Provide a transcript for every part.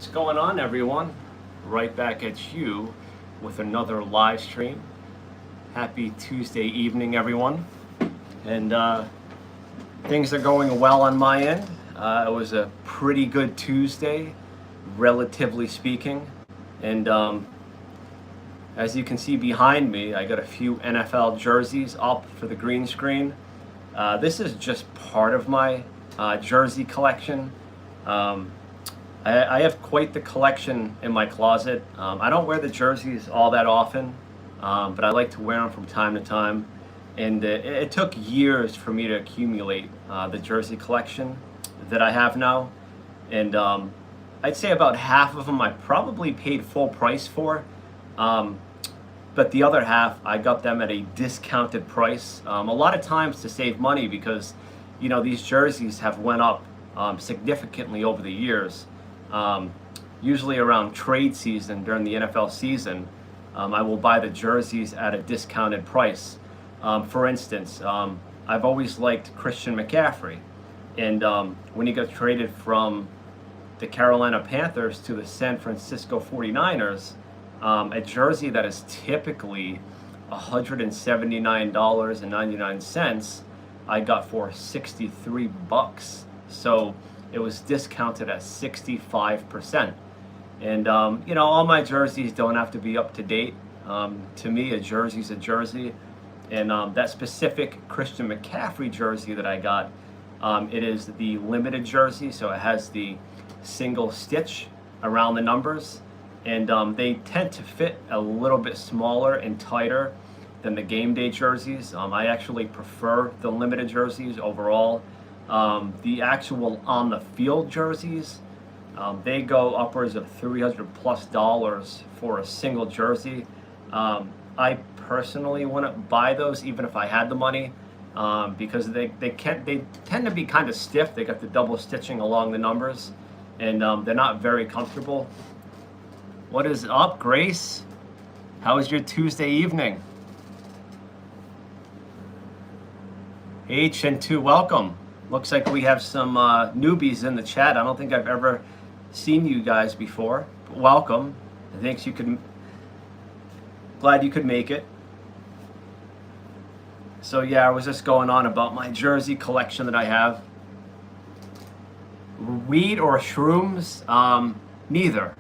What's going on, everyone? Right back at you with another live stream. Happy Tuesday evening, everyone. And things are going well on my end. It was a pretty good Tuesday, relatively speaking. And as you can see behind me, I got a few NFL jerseys up for the green screen. This is just part of my jersey collection. I have quite the collection in my closet. I don't wear the jerseys all that often, but I like to wear them from time to time. And it took years for me to accumulate the jersey collection that I have now. And I'd say about half of them I probably paid full price for. But the other half, I got them at a discounted price. A lot of times to save money because, you know, these jerseys have went up significantly over the years. Usually around trade season during the NFL season, I will buy the jerseys at a discounted price. For instance, I've always liked Christian McCaffrey. And when he got traded from the Carolina Panthers to the San Francisco 49ers, a jersey that is typically $179.99, I got for $63. So it was discounted at 65%. And, you know, all my jerseys don't have to be up to date. To me, a jersey's a jersey. And that specific Christian McCaffrey jersey that I got, it is the limited jersey. So it has the single stitch around the numbers. And they tend to fit a little bit smaller and tighter than the game day jerseys. I actually prefer the limited jerseys overall. The actual on the field jerseys, they go upwards of $300+ for a single jersey. I personally wouldn't buy those even if I had the money, because they tend to be kind of stiff. They got the double stitching along the numbers, and they're not very comfortable. What is up, Grace? How was your Tuesday evening? HN2, welcome. Looks like we have some newbies in the chat. I don't think I've ever seen you guys before. But welcome. Thanks. Glad you could make it. So yeah, I was just going on about my jersey collection that I have. Weed or shrooms? Neither.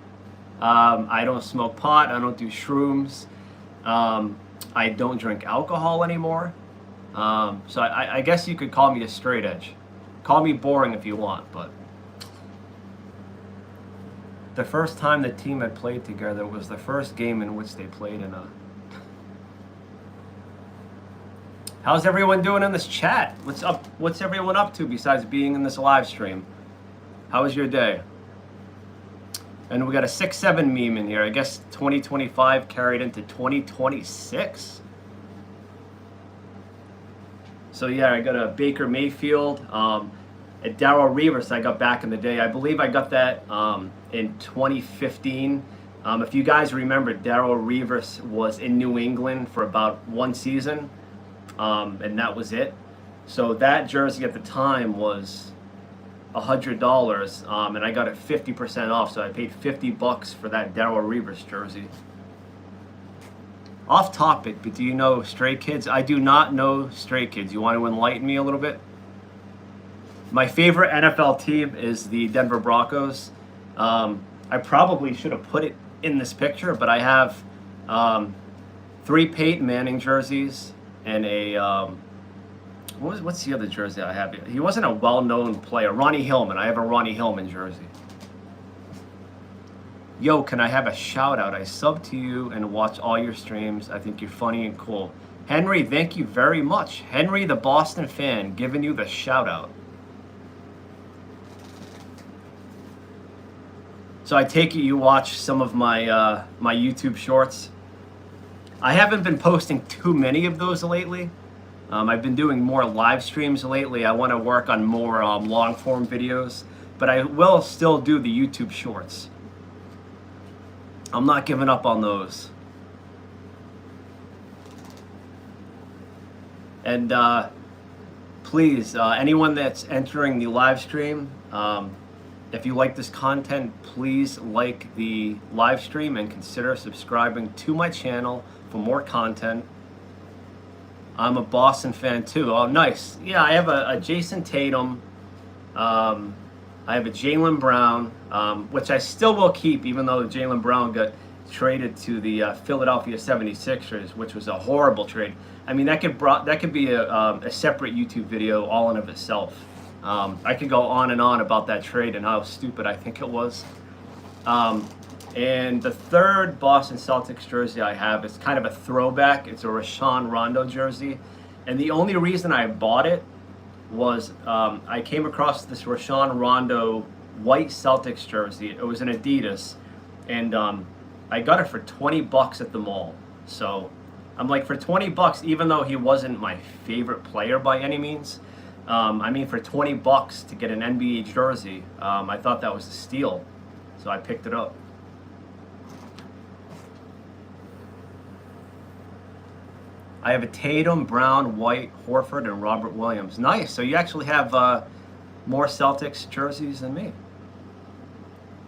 I don't smoke pot. I don't do shrooms. I don't drink alcohol anymore. So I guess you could call me a straight edge. Call me boring if you want, but the first time the team had played together was the first game in which they played in a... How's everyone doing in this chat? What's up? What's everyone up to besides being in this live stream? How was your day? And we got a 6-7 meme in here. I guess 2025 carried into 2026. So yeah, I got a Baker Mayfield. A Darrelle Revis I got back in the day. I believe I got that in 2015. If you guys remember, Darrelle Revis was in New England for about one season, and that was it. So that jersey at the time was $100, and I got it 50% off. So I paid $50 for that Darrelle Revis jersey. Off topic, but do you know Stray Kids? I do not know Stray Kids. You want to enlighten me a little bit? My favorite NFL team is the Denver Broncos. I probably should have put it in this picture, but I have 3 Peyton Manning jerseys and a what's the other jersey I have? He wasn't a well-known player. Ronnie Hillman. I have a Ronnie Hillman jersey. Yo, can I have a shout out? I sub to you and watch all your streams. I think you're funny and cool. Henry, thank you very much. Henry, the Boston fan, giving you the shout out. So I take it you watch some of my my YouTube shorts. I haven't been posting too many of those lately. I've been doing more live streams lately. I want to work on more long form videos, but I will still do the YouTube shorts. I'm not giving up on those. And please, anyone that's entering the live stream, If you like this content, please like the live stream and consider subscribing to my channel for more content. I'm a Boston fan too. Oh, nice. Yeah, I have a Jason Tatum. I have a Jaylen Brown, which I still will keep, even though Jaylen Brown got traded to the Philadelphia 76ers, which was a horrible trade. I mean, that could be a separate YouTube video all in of itself. I could go on and on about that trade and how stupid I think it was. And the third Boston Celtics jersey I have is kind of a throwback. It's a Rajon Rondo jersey. And the only reason I bought it was I came across this Rajon Rondo white Celtics jersey. It was an Adidas. And I got it for 20 bucks at the mall. So I'm like, for 20 bucks, even though he wasn't my favorite player by any means, I mean, for 20 bucks to get an NBA jersey, I thought that was a steal. So I picked it up. I have a Tatum, Brown, White, Horford, and Robert Williams. Nice. So you actually have more Celtics jerseys than me.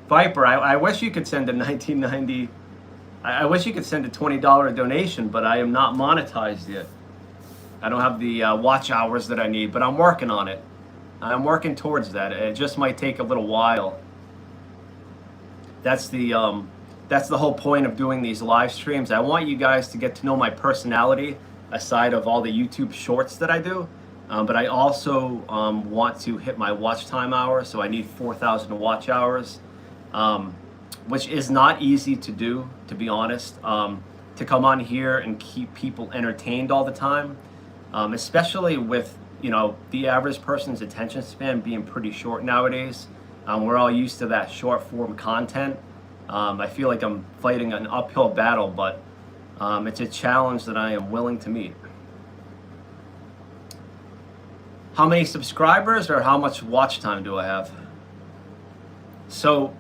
Viper, I wish you could send a 1990. I wish you could send a $20 donation, but I am not monetized yet. I don't have the watch hours that I need, but I'm working on it. I'm working towards that. It just might take a little while. That's the whole point of doing these live streams. I want you guys to get to know my personality aside of all the YouTube shorts that I do. But I also want to hit my watch time hour, so I need 4,000 watch hours, which is not easy to do, to be honest. To come on here and keep people entertained all the time, especially with, you know, the average person's attention span being pretty short nowadays. We're all used to that short form content. I feel like I'm fighting an uphill battle, but it's a challenge that I am willing to meet. How many subscribers or how much watch time do I have? So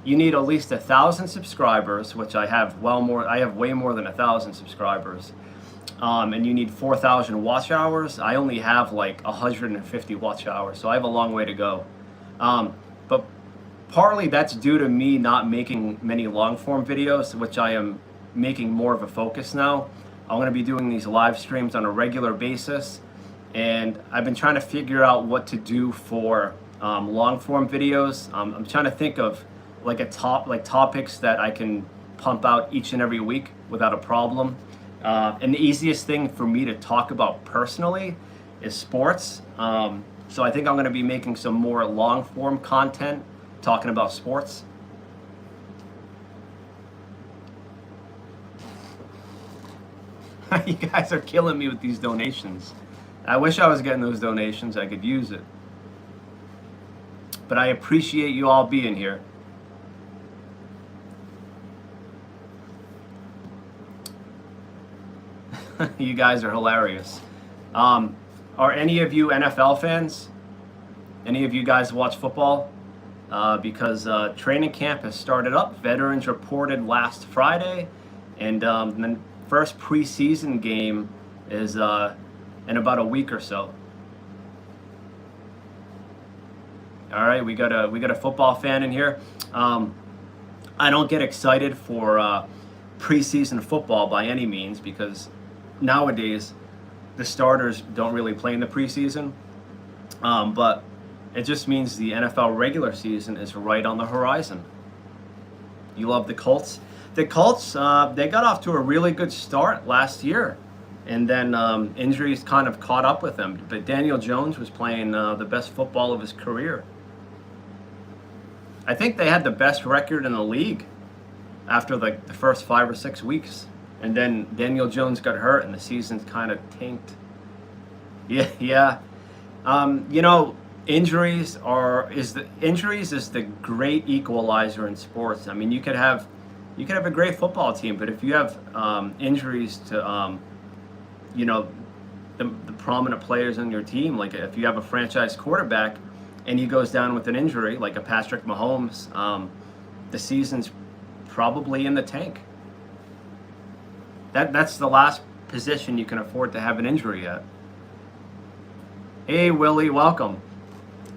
you need at least 1,000 subscribers, which I have I have way more than 1,000 subscribers. And you need 4,000 watch hours. I only have like 150 watch hours, so I have a long way to go. But partly that's due to me not making many long form videos, which I am making more of a focus now. I'm going to be doing these live streams on a regular basis, and I've been trying to figure out what to do for long form videos. I'm trying to think of like topics that I can pump out each and every week without a problem. And the easiest thing for me to talk about personally is sports. So I think I'm going to be making some more long form content talking about sports. You guys are killing me with these donations. I wish I was getting those donations. I could use it. But I appreciate you all being here. You guys are hilarious. Are any of you NFL fans? Any of you guys watch football? Because training camp has started up. Veterans reported last Friday, and the first preseason game is in about a week or so. All right, we got a football fan in here. I don't get excited for preseason football by any means, because nowadays the starters don't really play in the preseason. But it just means the NFL regular season is right on the horizon. You love the Colts? The Colts, they got off to a really good start last year, and then injuries kind of caught up with them. But Daniel Jones was playing the best football of his career. I think they had the best record in the league after like the first 5 or 6 weeks. And then Daniel Jones got hurt and the season kind of tanked. Yeah. You know, injuries is the great equalizer in sports. I mean, you could have a great football team, but if you have injuries to you know, the prominent players on your team, like if you have a franchise quarterback and he goes down with an injury, like a Patrick Mahomes, the season's probably in the tank. That's the last position you can afford to have an injury at. Hey, Willie, welcome.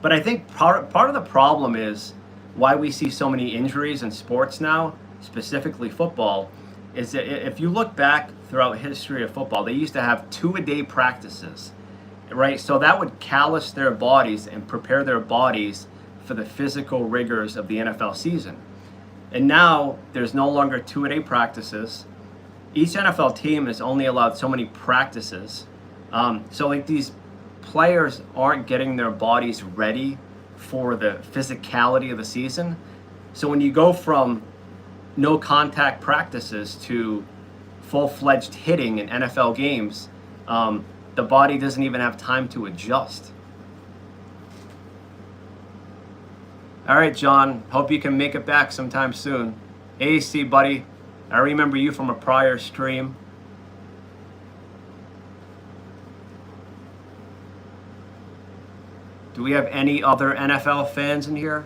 But I think part of the problem is why we see so many injuries in sports now, specifically football, is that if you look back throughout history of football, they used to have 2-a-day practices, right? So that would callous their bodies and prepare their bodies for the physical rigors of the NFL season. And now there's no longer 2-a-day practices. Each NFL team is only allowed so many practices. So like these players aren't getting their bodies ready for the physicality of the season. So when you go from no contact practices to full-fledged hitting in NFL games, the body doesn't even have time to adjust. All right, John, hope you can make it back sometime soon. AC, buddy, I remember you from a prior stream. Do we have any other NFL fans in here?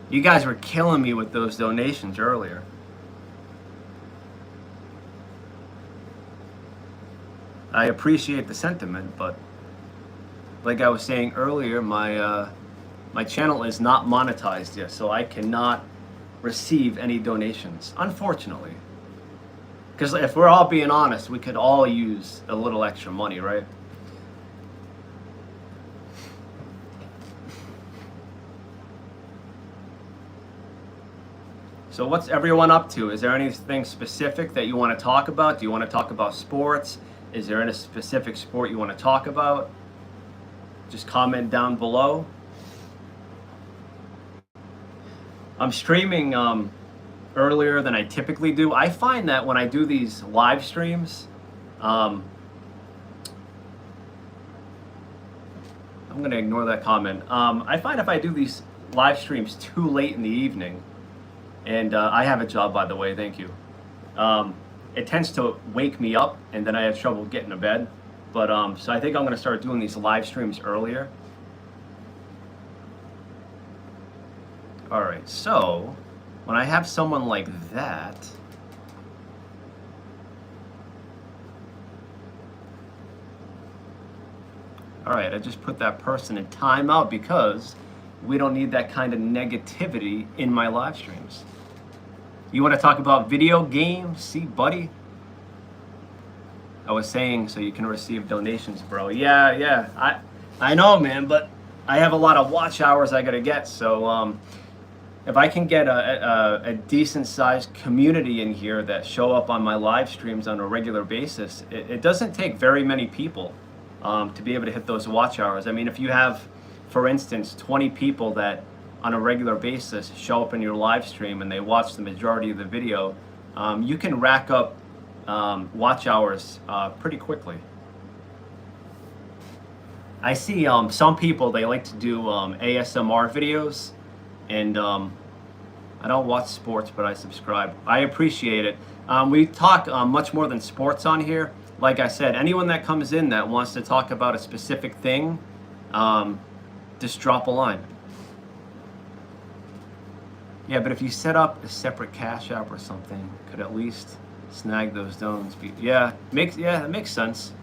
You guys were killing me with those donations earlier. I appreciate the sentiment, but like I was saying earlier, my channel is not monetized yet, so I cannot receive any donations, unfortunately. Because if we're all being honest, we could all use a little extra money, right? So what's everyone up to? Is there anything specific that you want to talk about? Do you want to talk about sports? Is there any specific sport you want to talk about? Just comment down below. I'm streaming earlier than I typically do. I find that when I do these live streams, I'm going to ignore that comment. I find if I do these live streams too late in the evening, and I have a job, by the way, thank you. It tends to wake me up, and then I have trouble getting to bed. But so I think I'm going to start doing these live streams earlier. All right, so when I have someone like that, all right, I just put that person in timeout because we don't need that kind of negativity in my live streams. You want to talk about video games? See, buddy? I was saying so you can receive donations, bro. Yeah. I know, man, but I have a lot of watch hours I got to get. So if I can get a decent-sized community in here that show up on my live streams on a regular basis, it doesn't take very many people to be able to hit those watch hours. I mean, if you have, for instance, 20 people that on a regular basis show up in your live stream and they watch the majority of the video, you can rack up watch hours pretty quickly. I see some people, they like to do ASMR videos, and I don't watch sports, but I subscribe. I appreciate it. We talk much more than sports on here. Like I said, anyone that comes in that wants to talk about a specific thing, just drop a line. Yeah, but if you set up a separate Cash App or something, could at least snag those donations. Yeah, it makes sense.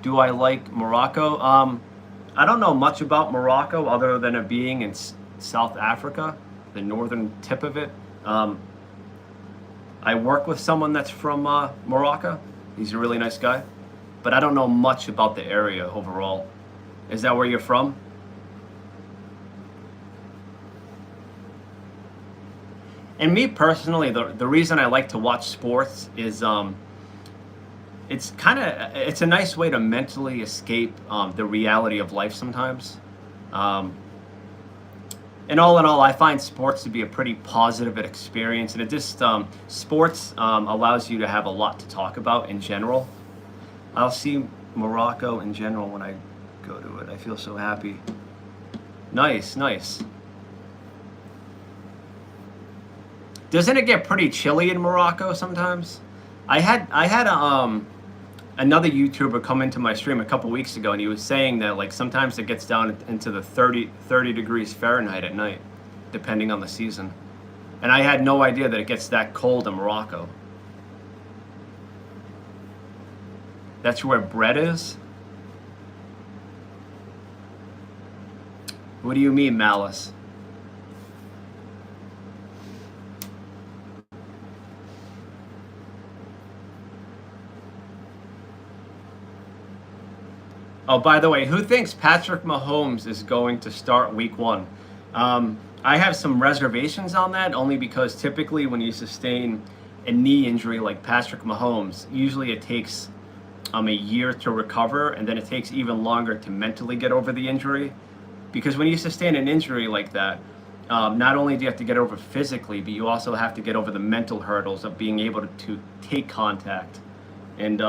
Do I like Morocco? I don't know much about Morocco other than it being in South Africa, the northern tip of it. I work with someone that's from Morocco. He's a really nice guy, but I don't know much about the area overall. Is that where you're from? And me personally, the reason I like to watch sports is it's a nice way to mentally escape the reality of life sometimes. And all in all, I find sports to be a pretty positive experience, and it just sports allows you to have a lot to talk about in general. I'll see Morocco in general when I go to it. I feel so happy. Nice. Doesn't it get pretty chilly in Morocco sometimes? I had another YouTuber come into my stream a couple weeks ago, and he was saying that like sometimes it gets down into the 30 degrees Fahrenheit at night, depending on the season. And I had no idea that it gets that cold in Morocco. That's where bread is? What do you mean, malice? Oh, by the way, who thinks Patrick Mahomes is going to start week one? I have some reservations on that, only because typically when you sustain a knee injury like Patrick Mahomes, usually it takes a year to recover, and then it takes even longer to mentally get over the injury. Because when you sustain an injury like that, not only do you have to get over physically, but you also have to get over the mental hurdles of being able to take contact. And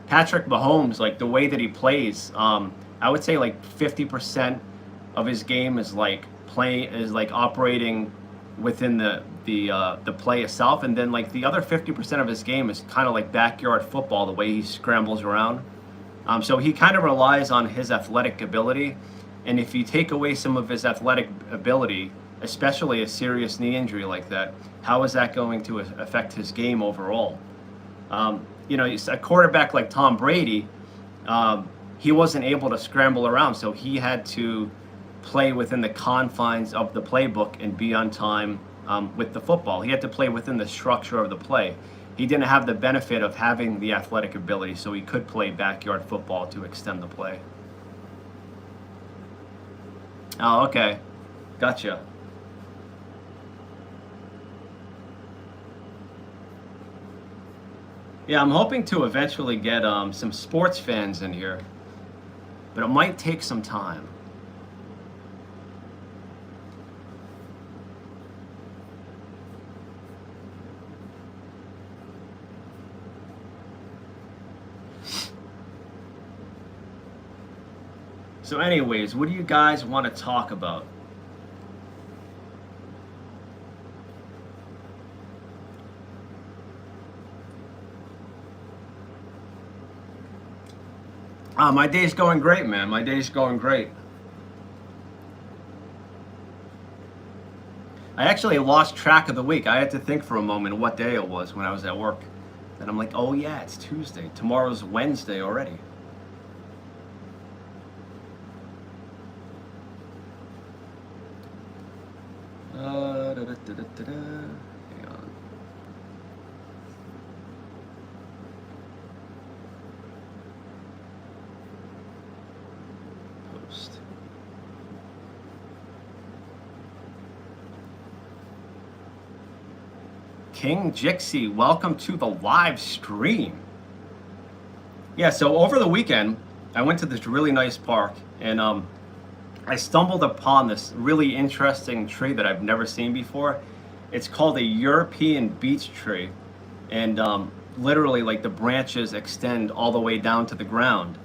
Patrick Mahomes, like the way that he plays, I would say like 50% of his game is like operating within the play itself, and then like the other 50% of his game is kind of like backyard football, the way he scrambles around. So he kind of relies on his athletic ability, and if you take away some of his athletic ability, especially a serious knee injury like that, how is that going to affect his game overall? You know, a quarterback like Tom Brady, he wasn't able to scramble around, so he had to play within the confines of the playbook and be on time with the football. He had to play within the structure of the play. He didn't have the benefit of having the athletic ability, so he could play backyard football to extend the play. Oh, okay. Gotcha. Yeah, I'm hoping to eventually get some sports fans in here, but it might take some time. So anyways, what do you guys want to talk about? My day's going great, man. My day's going great. I actually lost track of the week. I had to think for a moment what day it was when I was at work. Then I'm like, oh yeah, it's Tuesday. Tomorrow's Wednesday already. Hang on. Post. King Jixie, welcome to the live stream. Yeah, so over the weekend, I went to this really nice park, and I stumbled upon this really interesting tree that I've never seen before. It's called a European beech tree, and literally like the branches extend all the way down to the ground.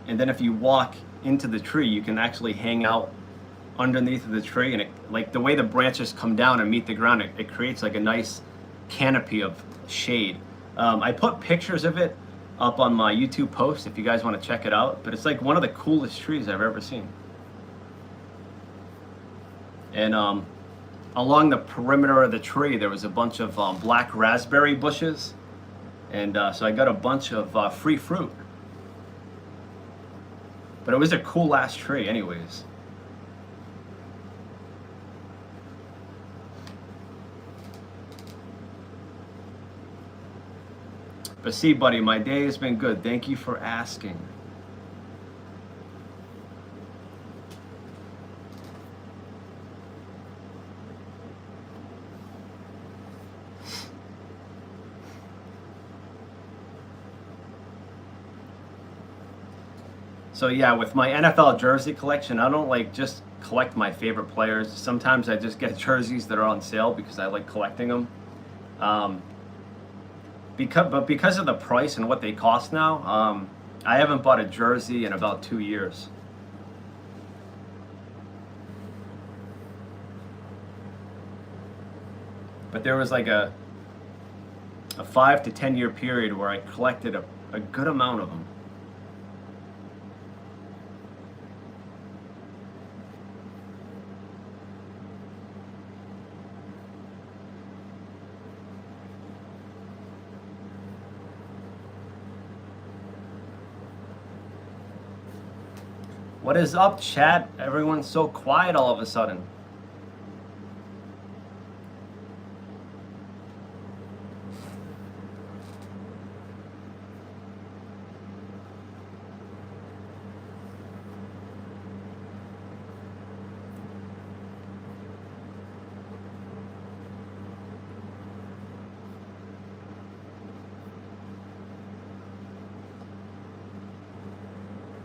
And then if you walk into the tree, you can actually hang out underneath of the tree, and it, like the way the branches come down and meet the ground, it creates like a nice canopy of shade. I put pictures of it up on my YouTube post if you guys want to check it out, but it's like one of the coolest trees I've ever seen. And along the perimeter of the tree, there was a bunch of black raspberry bushes, and so I got a bunch of free fruit. But it was a cool ass tree anyways. But see, buddy, my day has been good. Thank you for asking. So yeah, with my NFL jersey collection, I don't like just collect my favorite players. Sometimes I just get jerseys that are on sale because I like collecting them. Because of the price and what they cost now, I haven't bought a jersey in about 2 years. But there was like a 5 to 10 year period where I collected a good amount of them. What is up, chat? Everyone's so quiet all of a sudden.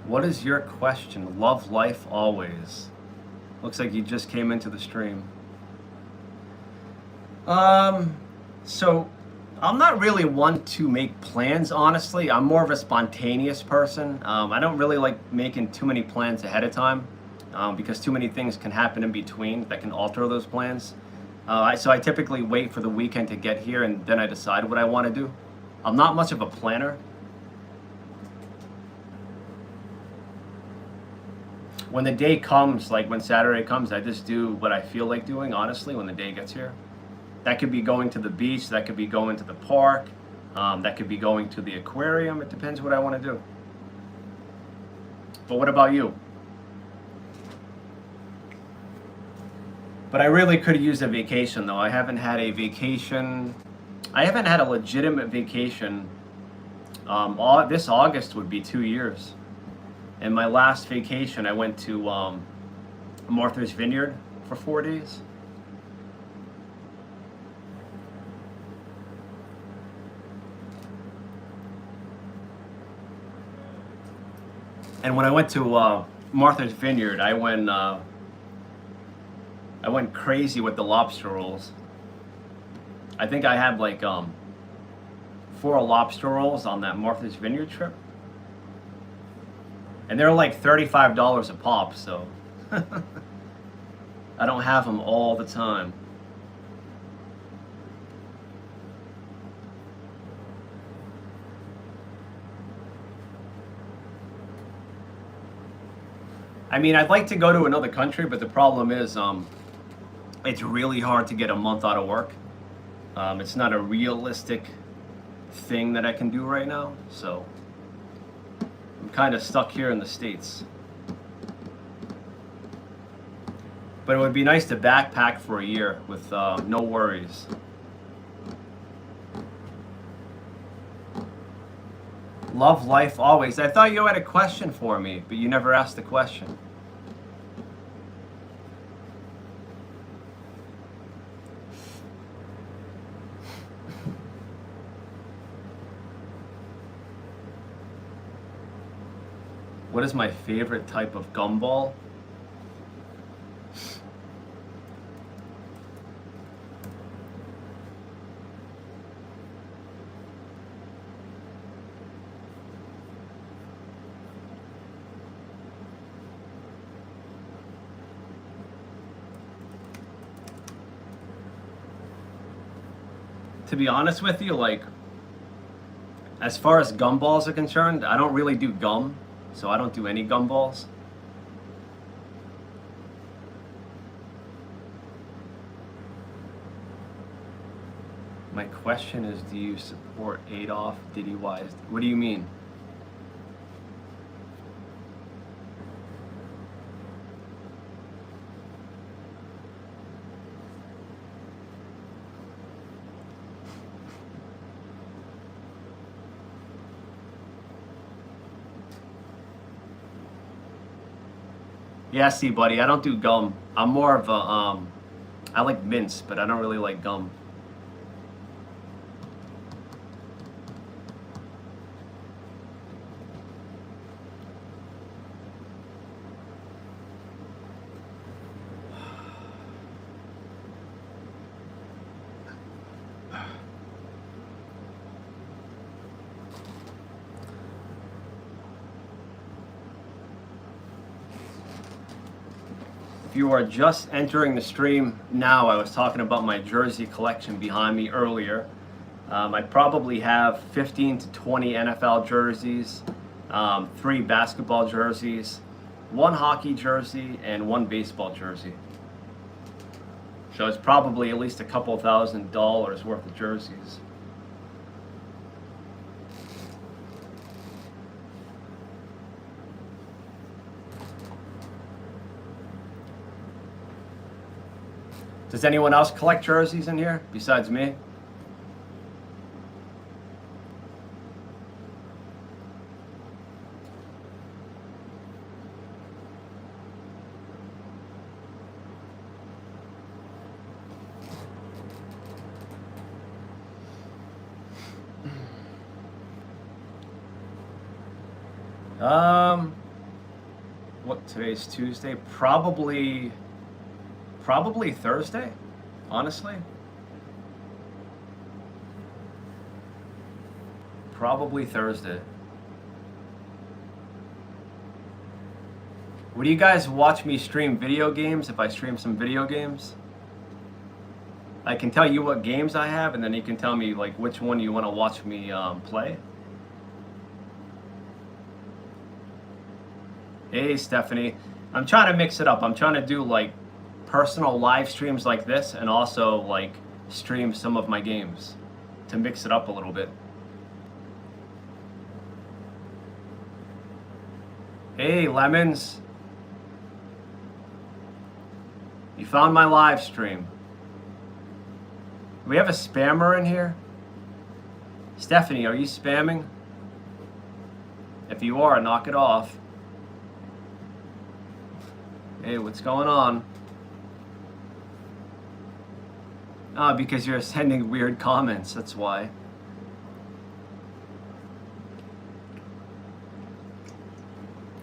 What is your question? Love life always. Looks like you just came into the stream. So I'm not really one to make plans, honestly. I'm more of a spontaneous person. I don't really like making too many plans ahead of time because too many things can happen in between that can alter those plans. So I typically wait for the weekend to get here and then I decide what I want to do. I'm not much of a planner. When the day comes, like when Saturday comes, I just do what I feel like doing, honestly, when the day gets here. That could be going to the beach, that could be going to the park, that could be going to the aquarium. It depends what I want to do. But what about you? But I really could use a vacation, though. I haven't had a vacation. I haven't had a legitimate vacation. This August would be 2 years. And my last vacation, I went to Martha's Vineyard for 4 days. And when I went to Martha's Vineyard, I went crazy with the lobster rolls. I think I had like 4 lobster rolls on that Martha's Vineyard trip. And they're like $35 a pop, so I don't have them all the time. I mean, I'd like to go to another country, but the problem is it's really hard to get a month out of work. It's not a realistic thing that I can do right now, so I'm kind of stuck here in the States. But it would be nice to backpack for a year with no worries. Love life always. I thought you had a question for me, but you never asked the question. What is my favorite type of gumball? To be honest with you, like, as far as gumballs are concerned, I don't really do gum. So I don't do any gumballs. My question is, do you support Adolf Diddy Wise? What do you mean? Yeah, see, buddy, I don't do gum. I'm more of a, I like mints, but I don't really like gum. If you are just entering the stream now, I was talking about my jersey collection behind me earlier. I probably have 15 to 20 NFL jerseys, 3 basketball jerseys, 1 hockey jersey, and 1 baseball jersey. So it's probably at least a couple $1,000 worth of jerseys. Does anyone else collect jerseys in here besides me? What, today's Tuesday? Probably Thursday, honestly. Probably Thursday. Would you guys watch me stream video games if I stream some video games? I can tell you what games I have, and then you can tell me like which one you want to watch me play. Hey Stephanie, I'm trying to mix it up. I'm trying to do like personal live streams like this and also like stream some of my games to mix it up a little bit. Hey Lemons, you found my live stream. Do we have a spammer in here? Stephanie, are you spamming? If you are, knock it off. Hey, what's going on? Ah, because you're sending weird comments, that's why.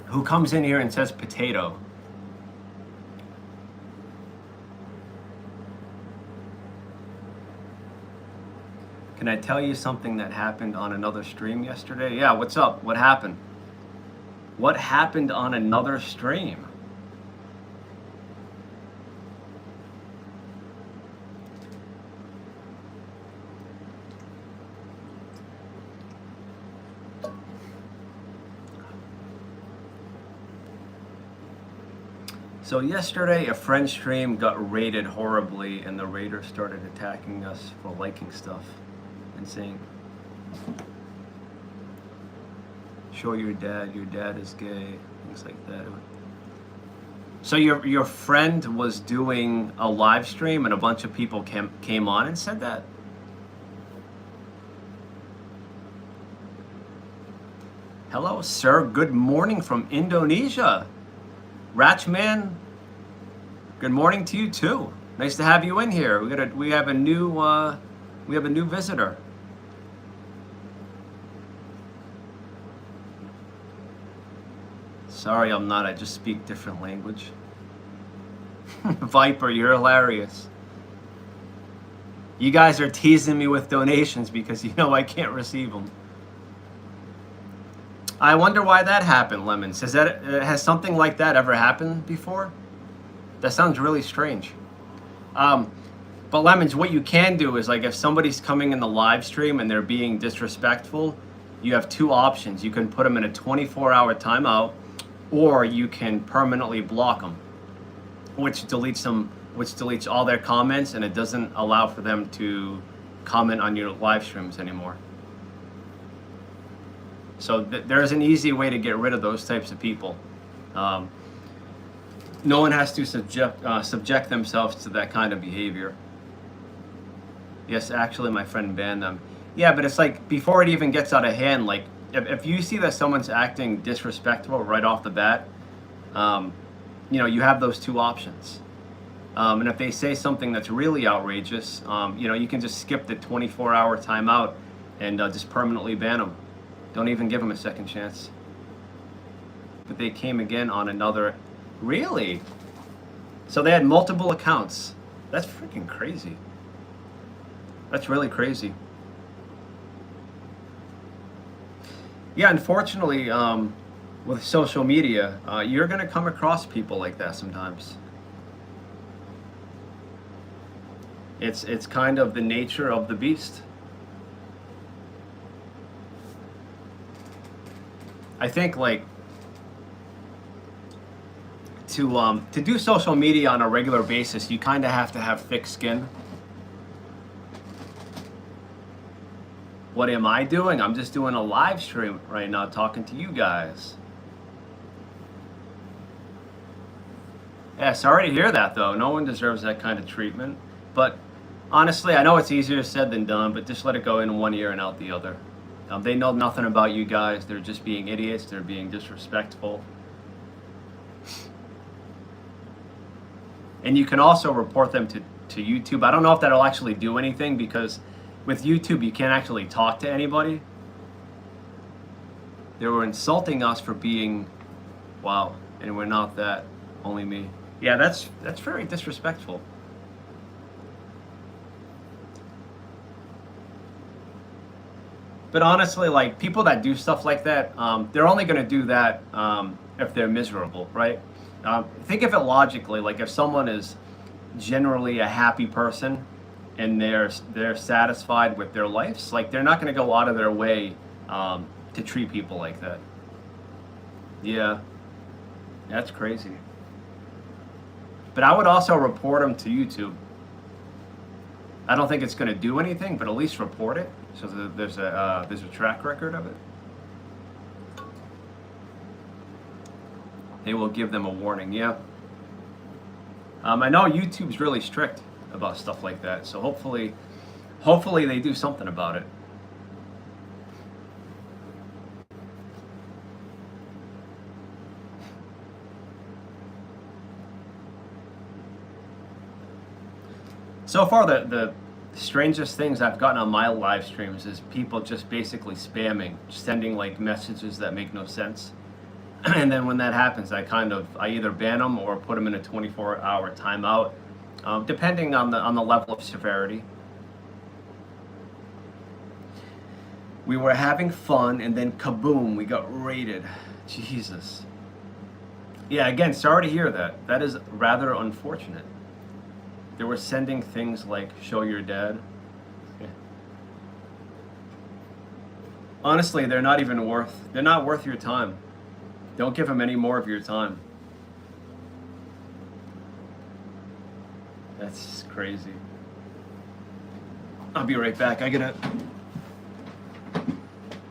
Who comes in here and says potato? Can I tell you something that happened on another stream yesterday? Yeah, what's up? What happened? What happened on another stream? So yesterday, a friend stream got raided horribly, and the raiders started attacking us for liking stuff and saying, "Show your dad is gay," things like that. So your friend was doing a live stream, and a bunch of people came on and said that? Hello, sir. Good morning from Indonesia. Ratchman, good morning to you too. Nice to have you in here. We have a new visitor. Sorry, I'm not. I just speak different language. Viper, you're hilarious. You guys are teasing me with donations because you know I can't receive them. I wonder why that happened, Lemons. Has something like that ever happened before? That sounds really strange. But Lemons, what you can do is like if somebody's coming in the live stream and they're being disrespectful, you have two options. You can put them in a 24-hour timeout, or you can permanently block them, which deletes all their comments, and it doesn't allow for them to comment on your live streams anymore. So there's an easy way to get rid of those types of people. No one has to subject themselves to that kind of behavior. Yes, actually, my friend banned them. Yeah, but it's like before it even gets out of hand, like if you see that someone's acting disrespectful right off the bat, you have those two options. And if they say something that's really outrageous, you can just skip the 24-hour timeout and just permanently ban them. Don't even give them a second chance. But they came again on another. Really? So they had multiple accounts. That's freaking crazy. That's really crazy. Yeah, unfortunately, with social media, you're going to come across people like that sometimes. It's kind of the nature of the beast. I think like to do social media on a regular basis, you kind of have to have thick skin. What am I doing? I'm just doing a live stream right now talking to you guys. Yeah, sorry to hear that though. No one deserves that kind of treatment. But honestly, I know it's easier said than done, but just let it go in one ear and out the other. They know nothing about you guys. They're just being idiots. They're being disrespectful. And you can also report them to YouTube. I don't know if that'll actually do anything because with YouTube, you can't actually talk to anybody. They were insulting us for being, wow, and we're not that, only me. Yeah, that's very disrespectful. But honestly, like people that do stuff like that, they're only going to do that if they're miserable, right? Think of it logically. Like if someone is generally a happy person and they're satisfied with their lives, like they're not going to go out of their way to treat people like that. Yeah, that's crazy. But I would also report them to YouTube. I don't think it's going to do anything, but at least report it so that there's a track record of it. They will give them a warning. Yeah. I know YouTube's really strict about stuff like that, so hopefully they do something about it. So far, the strangest things I've gotten on my live streams is people just basically spamming, sending like messages that make no sense. And then when that happens, I either ban them or put them in a 24-hour timeout, depending on the level of severity. We were having fun, and then kaboom, we got raided. Jesus. Yeah, again, sorry to hear that. That is rather unfortunate. They were sending things like, show your dad. Yeah. Honestly, they're not worth your time. Don't give them any more of your time. That's crazy. I'll be right back.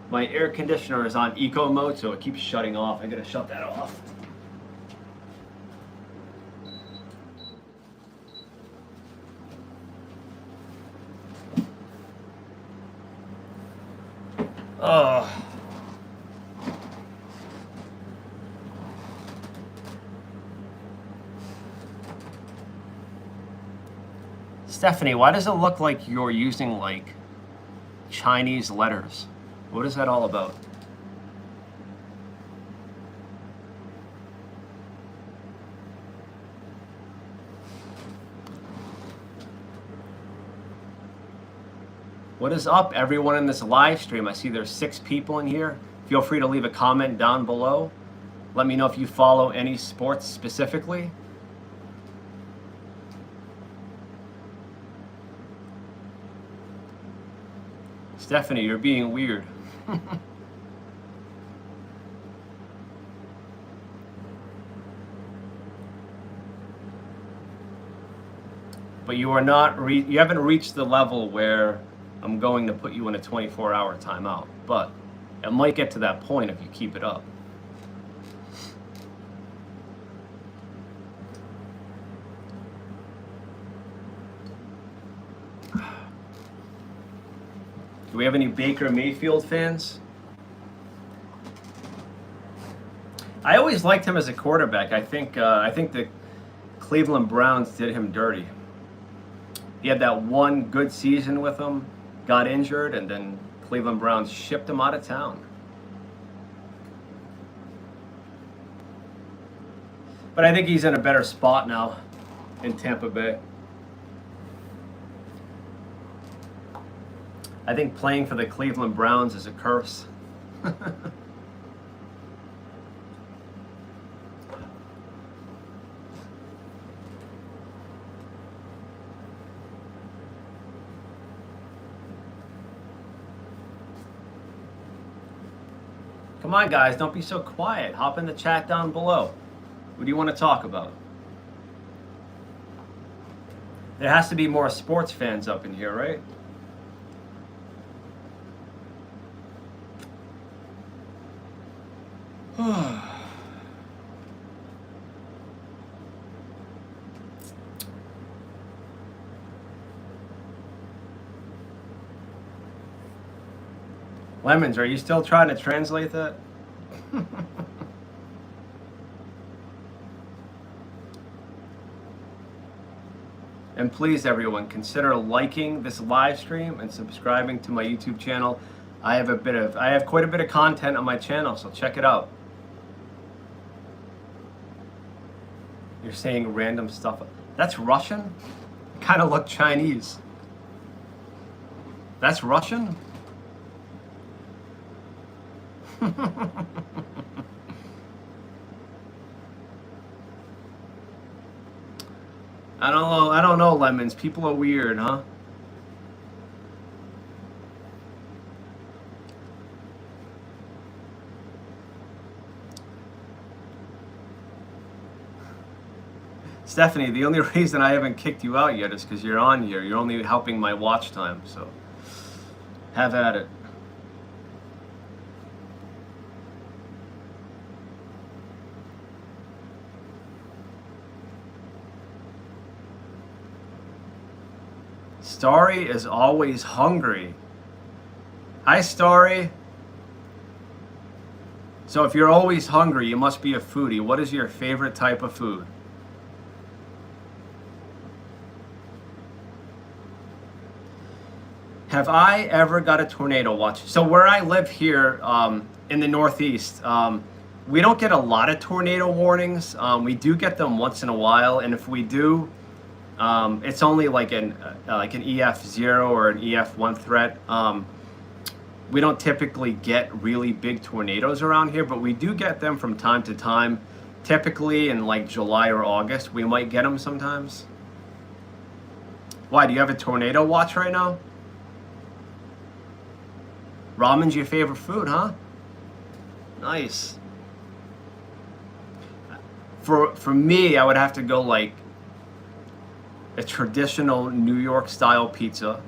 My air conditioner is on eco mode, so it keeps shutting off. I gotta shut that off. Oh. Stephanie, why does it look like you're using like Chinese letters? What is that all about? What is up, everyone in this live stream? I see there's 6 people in here. Feel free to leave a comment down below. Let me know if you follow any sports specifically. Stephanie, you're being weird. But you haven't reached the level where I'm going to put you in a 24-hour timeout. But it might get to that point if you keep it up. Do we have any Baker Mayfield fans? I always liked him as a quarterback. I think the Cleveland Browns did him dirty. He had that one good season with them, got injured, and then Cleveland Browns shipped him out of town. But I think he's in a better spot now in Tampa Bay. I think playing for the Cleveland Browns is a curse. Come on, guys, don't be so quiet. Hop in the chat down below. What do you want to talk about? There has to be more sports fans up in here, right? Lemons, are you still trying to translate that? And please, everyone, consider liking this live stream and subscribing to my YouTube channel. I have quite a bit of content on my channel, so check it out. You're saying random stuff. That's Russian? Kind of look Chinese. That's Russian? I don't know, Lemons. People are weird, huh? Stephanie, the only reason I haven't kicked you out yet is because you're on here. You're only helping my watch time, so have at it. Starry is always hungry. Hi, Starry. So if you're always hungry, you must be a foodie. What is your favorite type of food? Have I ever got a tornado watch? So where I live here in the Northeast, we don't get a lot of tornado warnings. We do get them once in a while, and if we do, it's only like an EF0 or an EF1 threat. We don't typically get really big tornadoes around here, but we do get them from time to time. Typically in like July or August, we might get them sometimes. Why, do you have a tornado watch right now? Ramen's your favorite food, huh? Nice. For me, I would have to go like a traditional New York style pizza.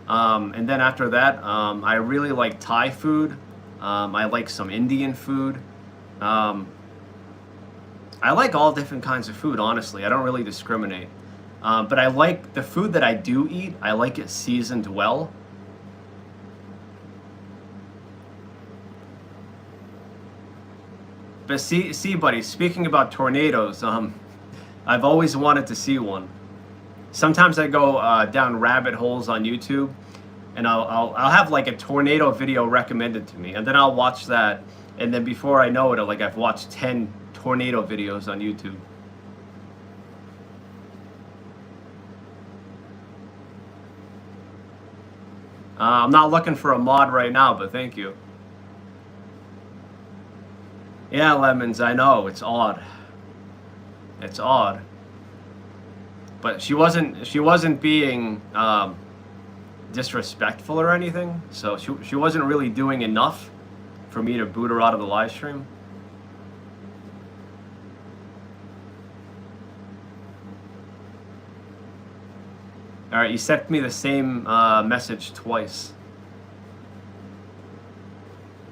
And then after that, I really like Thai food. I like some Indian food. I like all different kinds of food, honestly. I don't really discriminate. But I like the food that I do eat, I like it seasoned well. But see, buddy, speaking about tornadoes, I've always wanted to see one. Sometimes I go down rabbit holes on YouTube, and I'll have like a tornado video recommended to me, and then I'll watch that, and then before I know it, I've watched 10 tornado videos on YouTube. I'm not looking for a mod right now, but thank you. Yeah, Lemons, I know, it's odd. It's odd. But she wasn't being disrespectful or anything, so she wasn't really doing enough for me to boot her out of the live stream. All right, you sent me the same message twice.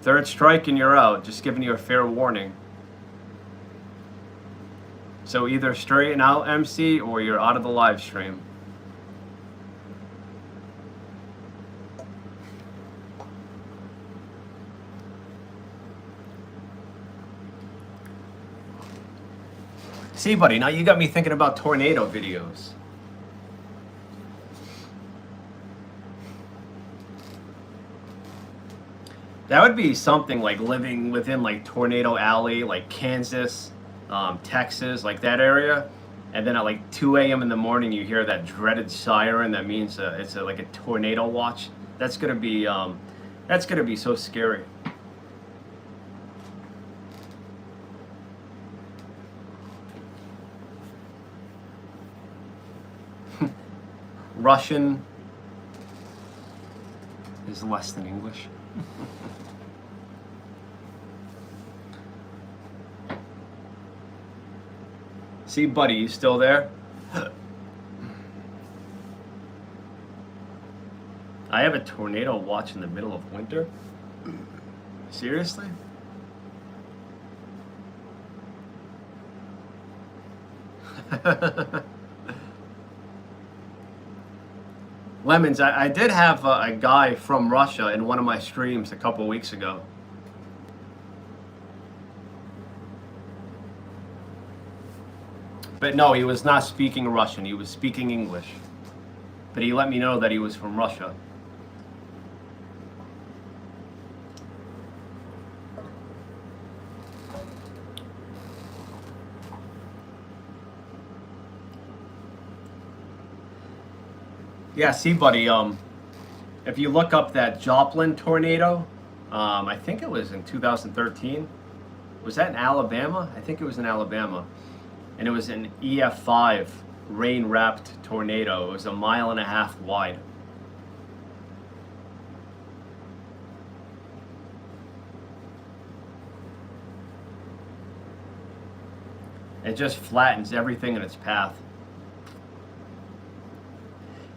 Third strike and you're out. Just giving you a fair warning. So either straighten out, MC, or you're out of the live stream. See, buddy, now you got me thinking about tornado videos. That would be something like living within like Tornado Alley, like Kansas, Texas, like that area. And then at like 2 a.m. in the morning, you hear that dreaded siren. That means it's like a tornado watch. That's gonna be so scary. Russian is less than English. See, buddy, you still there? I have a tornado watch in the middle of winter? Seriously? Lemons, I did have a guy from Russia in one of my streams a couple weeks ago. But no, he was not speaking Russian. He was speaking English. But he let me know that he was from Russia. Yeah, see, buddy, if you look up that Joplin tornado, I think it was in 2013. Was that in Alabama? I think it was in Alabama. And it was an EF5 rain-wrapped tornado. It was 1.5 miles wide. It just flattens everything in its path.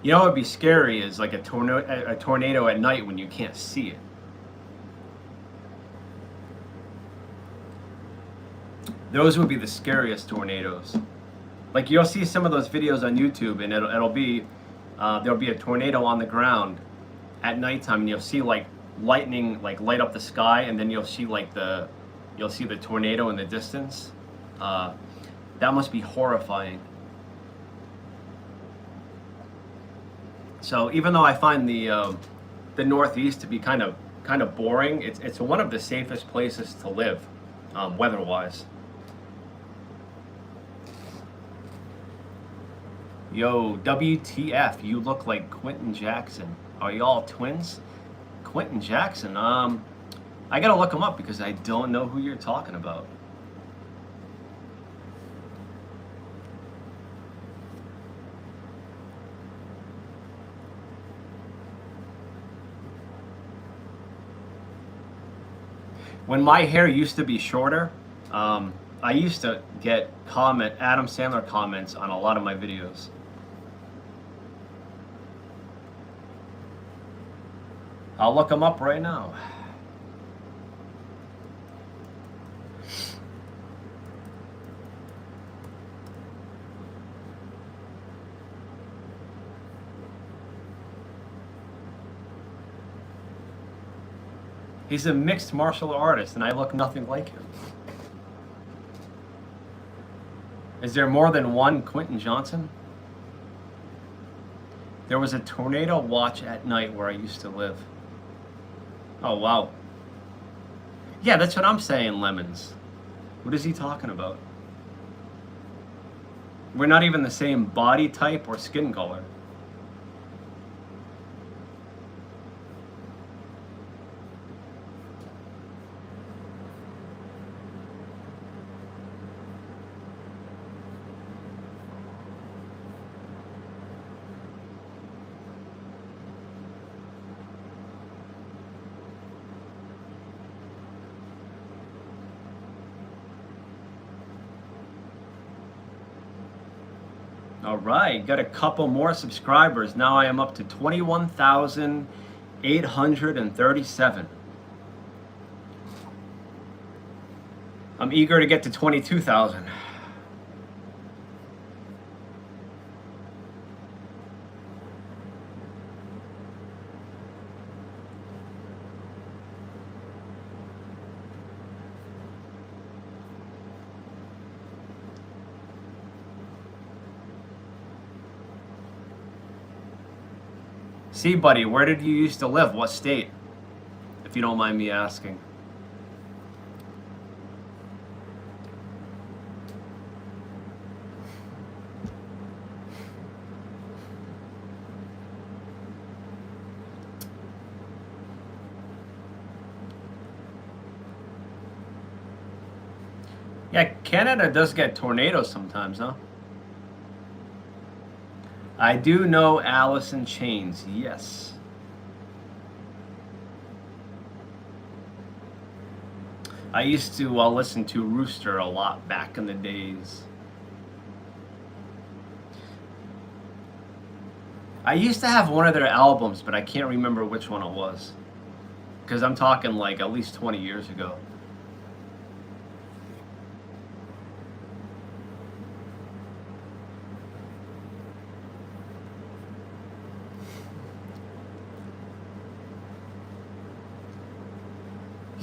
You know what would be scary is like a tornado at night when you can't see it. Those would be the scariest tornadoes. Like you'll see some of those videos on YouTube, and it'll be there'll be a tornado on the ground at nighttime, and you'll see like lightning like light up the sky, and then you'll see the tornado in the distance. That must be horrifying. So even though I find the Northeast to be kind of boring, it's one of the safest places to live, weather-wise. Yo, WTF, you look like Quentin Jackson. Are y'all twins? Quentin Jackson, I gotta look him up because I don't know who you're talking about. When my hair used to be shorter, I used to get Adam Sandler comments on a lot of my videos. I'll look him up right now. He's a mixed martial artist, and I look nothing like him. Is there more than one Quentin Johnson? There was a tornado watch at night where I used to live. Oh, wow. Yeah, that's what I'm saying, Lemons. What is he talking about? We're not even the same body type or skin color. All right, got a couple more subscribers. Now I am up to 21,837. I'm eager to get to 22,000. See, buddy, where did you used to live? What state? If you don't mind me asking. Yeah, Canada does get tornadoes sometimes, huh? I do know Alice in Chains, yes. I used to listen to Rooster a lot back in the days. I used to have one of their albums, but I can't remember which one it was. Because I'm talking like at least 20 years ago.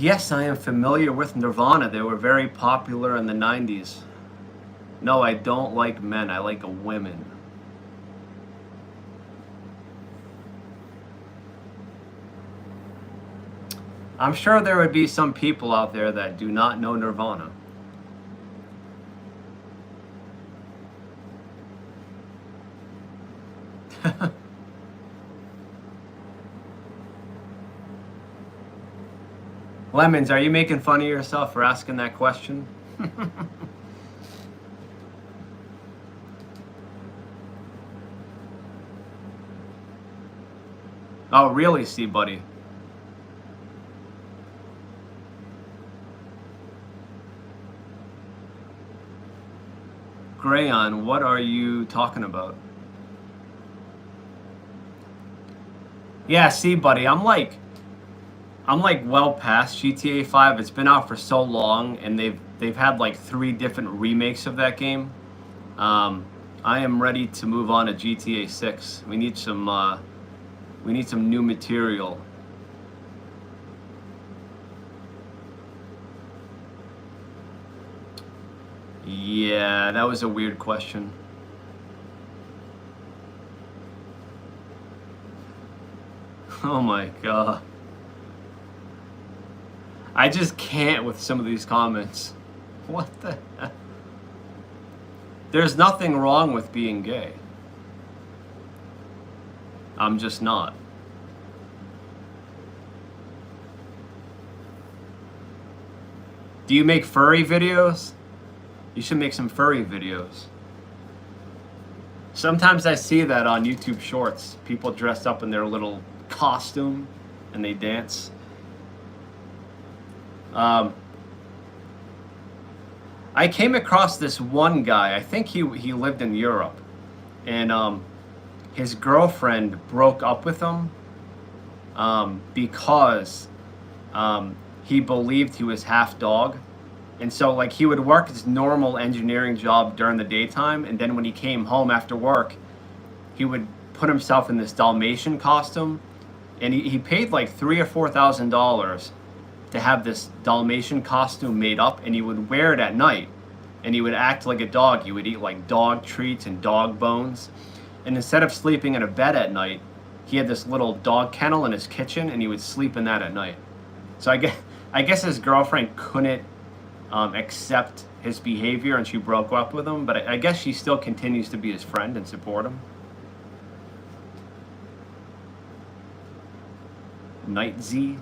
Yes, I am familiar with Nirvana. They were very popular in the 90s. No, I don't like men. I like women. I'm sure there would be some people out there that do not know Nirvana. Lemons, are you making fun of yourself for asking that question? Oh, really, see, buddy? Grayon, what are you talking about? Yeah, see, buddy, I'm like well past GTA 5. It's been out for so long, and they've had like 3 different remakes of that game. I am ready to move on to GTA 6. We need some new material. Yeah, that was a weird question. Oh my god. I just can't with some of these comments. What the heck? There's nothing wrong with being gay. I'm just not. Do you make furry videos? You should make some furry videos. Sometimes I see that on YouTube Shorts. People dressed up in their little costume and they dance. I came across this one guy. I think he lived in Europe, and his girlfriend broke up with him because he believed he was half dog. And so, like, he would work his normal engineering job during the daytime, and then when he came home after work, he would put himself in this Dalmatian costume, and he paid like $3,000 or $4,000 to have this Dalmatian costume made up, and he would wear it at night, and he would act like a dog. He would eat like dog treats and dog bones, and instead of sleeping in a bed at night, he had this little dog kennel in his kitchen, and he would sleep in that at night. So I guess his girlfriend couldn't accept his behavior, and she broke up with him, but I guess she still continues to be his friend and support him. Night Z.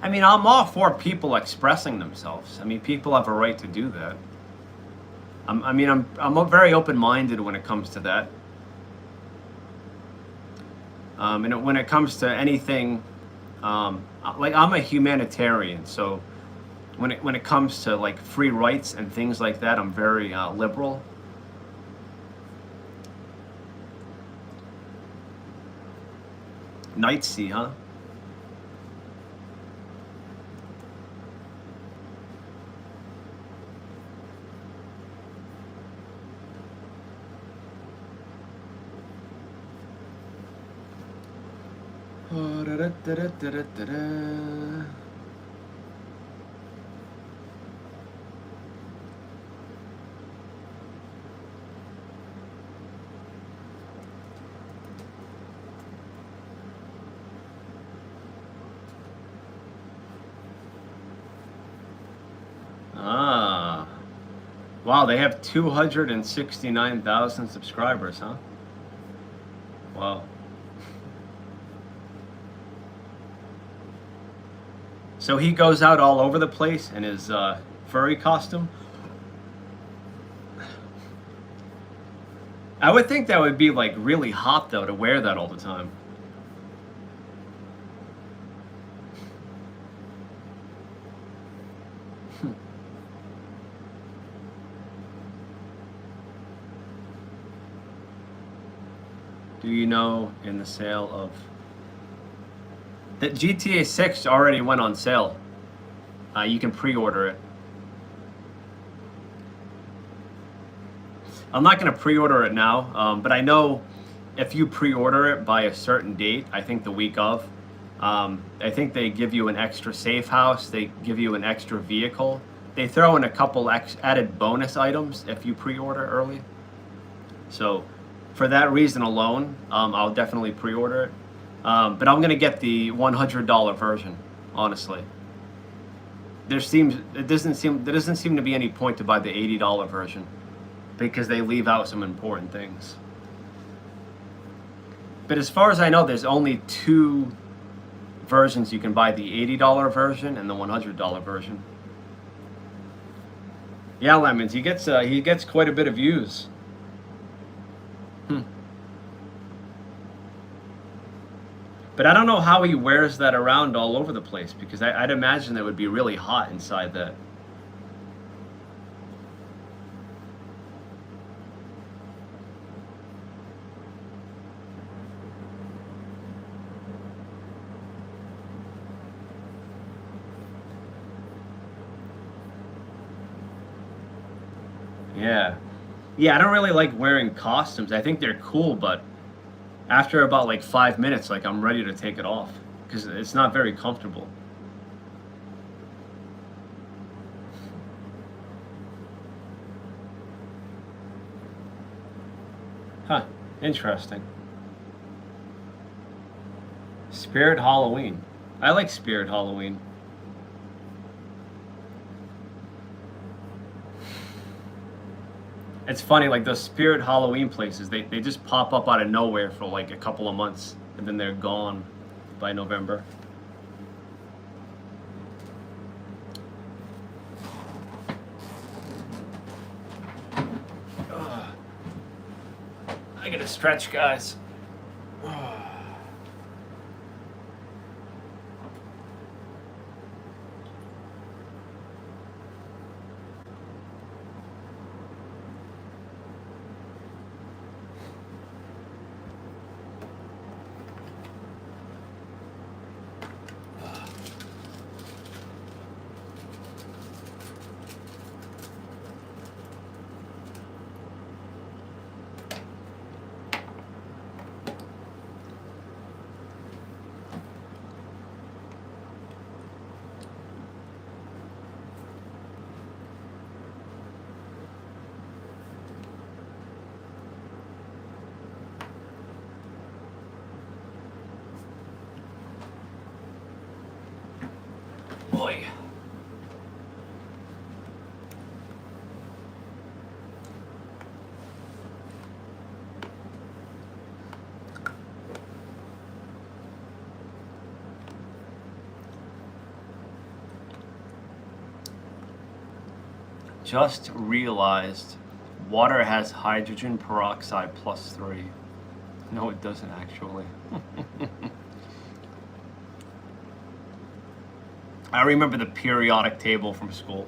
I mean, I'm all for people expressing themselves. I mean, people have a right to do that. I'm very open-minded when it comes to that. And when it comes to anything, like, I'm a humanitarian, so when it comes to like free rights and things like that, I'm very liberal. Nightsea, huh? Ah. Wow, they have 269,000 subscribers, huh? Wow. So he goes out all over the place in his furry costume? I would think that would be like really hot though to wear that all the time. Do you know in the sale of that GTA 6 already went on sale? You can pre-order it. I'm not going to pre-order it now, but I know if you pre-order it by a certain date, I think the week of, I think they give you an extra safe house. They give you an extra vehicle. They throw in a couple added bonus items if you pre-order early. So for that reason alone, I'll definitely pre-order it. But I'm gonna get the $100 version, honestly. There doesn't seem to be any point to buy the $80 version because they leave out some important things. But as far as I know, there's only two versions you can buy: the $80 version and the $100 version. Yeah, Lemons, he gets quite a bit of views. But I don't know how he wears that around all over the place, because I'd imagine it would be really hot inside that. Yeah. Yeah, I don't really like wearing costumes. I think they're cool, but after about like 5 minutes, like I'm ready to take it off because it's not very comfortable. Huh, interesting. Spirit Halloween. I like Spirit Halloween. It's funny, like those Spirit Halloween places, they just pop up out of nowhere for like a couple of months and then they're gone by November. Ugh. I gotta stretch, guys. Boy. Just realized water has hydrogen peroxide +3. No, it doesn't actually. I remember the periodic table from school.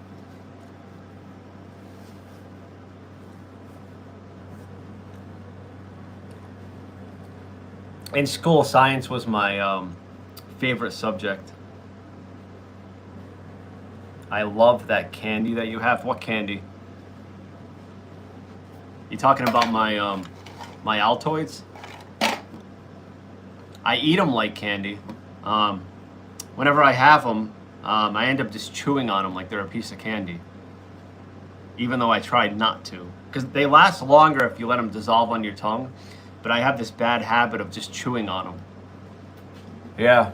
In school, science was my favorite subject. I love that candy that you have. What candy? You talking about my my Altoids? I eat them like candy. Whenever I have them, I end up just chewing on them like they're a piece of candy, even though I tried not to, because they last longer if you let them dissolve on your tongue. But I have this bad habit of just chewing on them. Yeah,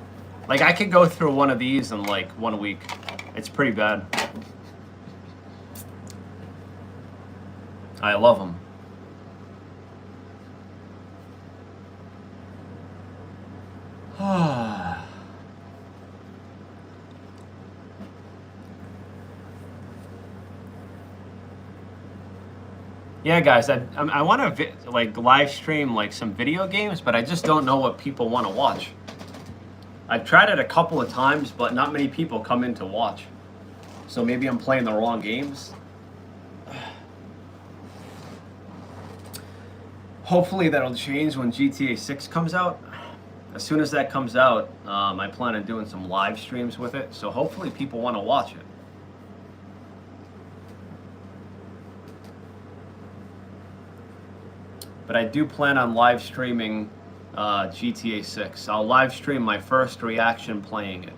like I could go through one of these in like 1 week. It's pretty bad. I love them. Yeah, guys, I want to like live stream like some video games, but I just don't know what people want to watch. I've tried it a couple of times, but not many people come in to watch. So maybe I'm playing the wrong games. Hopefully that'll change when GTA 6 comes out. As soon as that comes out, I plan on doing some live streams with it. So hopefully people want to watch it. But I do plan on live streaming GTA 6. I'll live stream my first reaction playing it.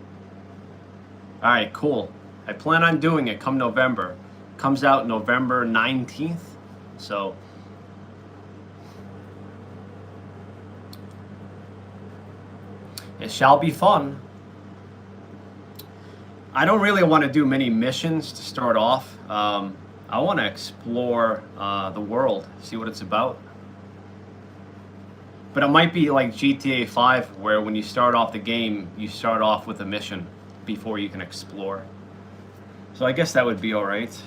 Alright, cool. I plan on doing it come November. Comes out November 19th. So it shall be fun. I don't really want to do many missions to start off. I want to explore the world, see what it's about. But it might be like GTA 5, where when you start off the game, you start off with a mission before you can explore. So I guess that would be alright.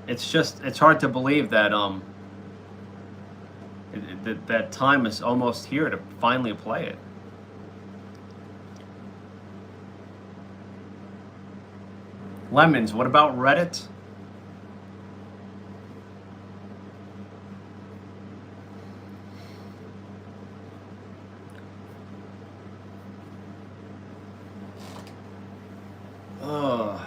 It's hard to believe that that time is almost here to finally play it. Lemons, what about Reddit? Ugh.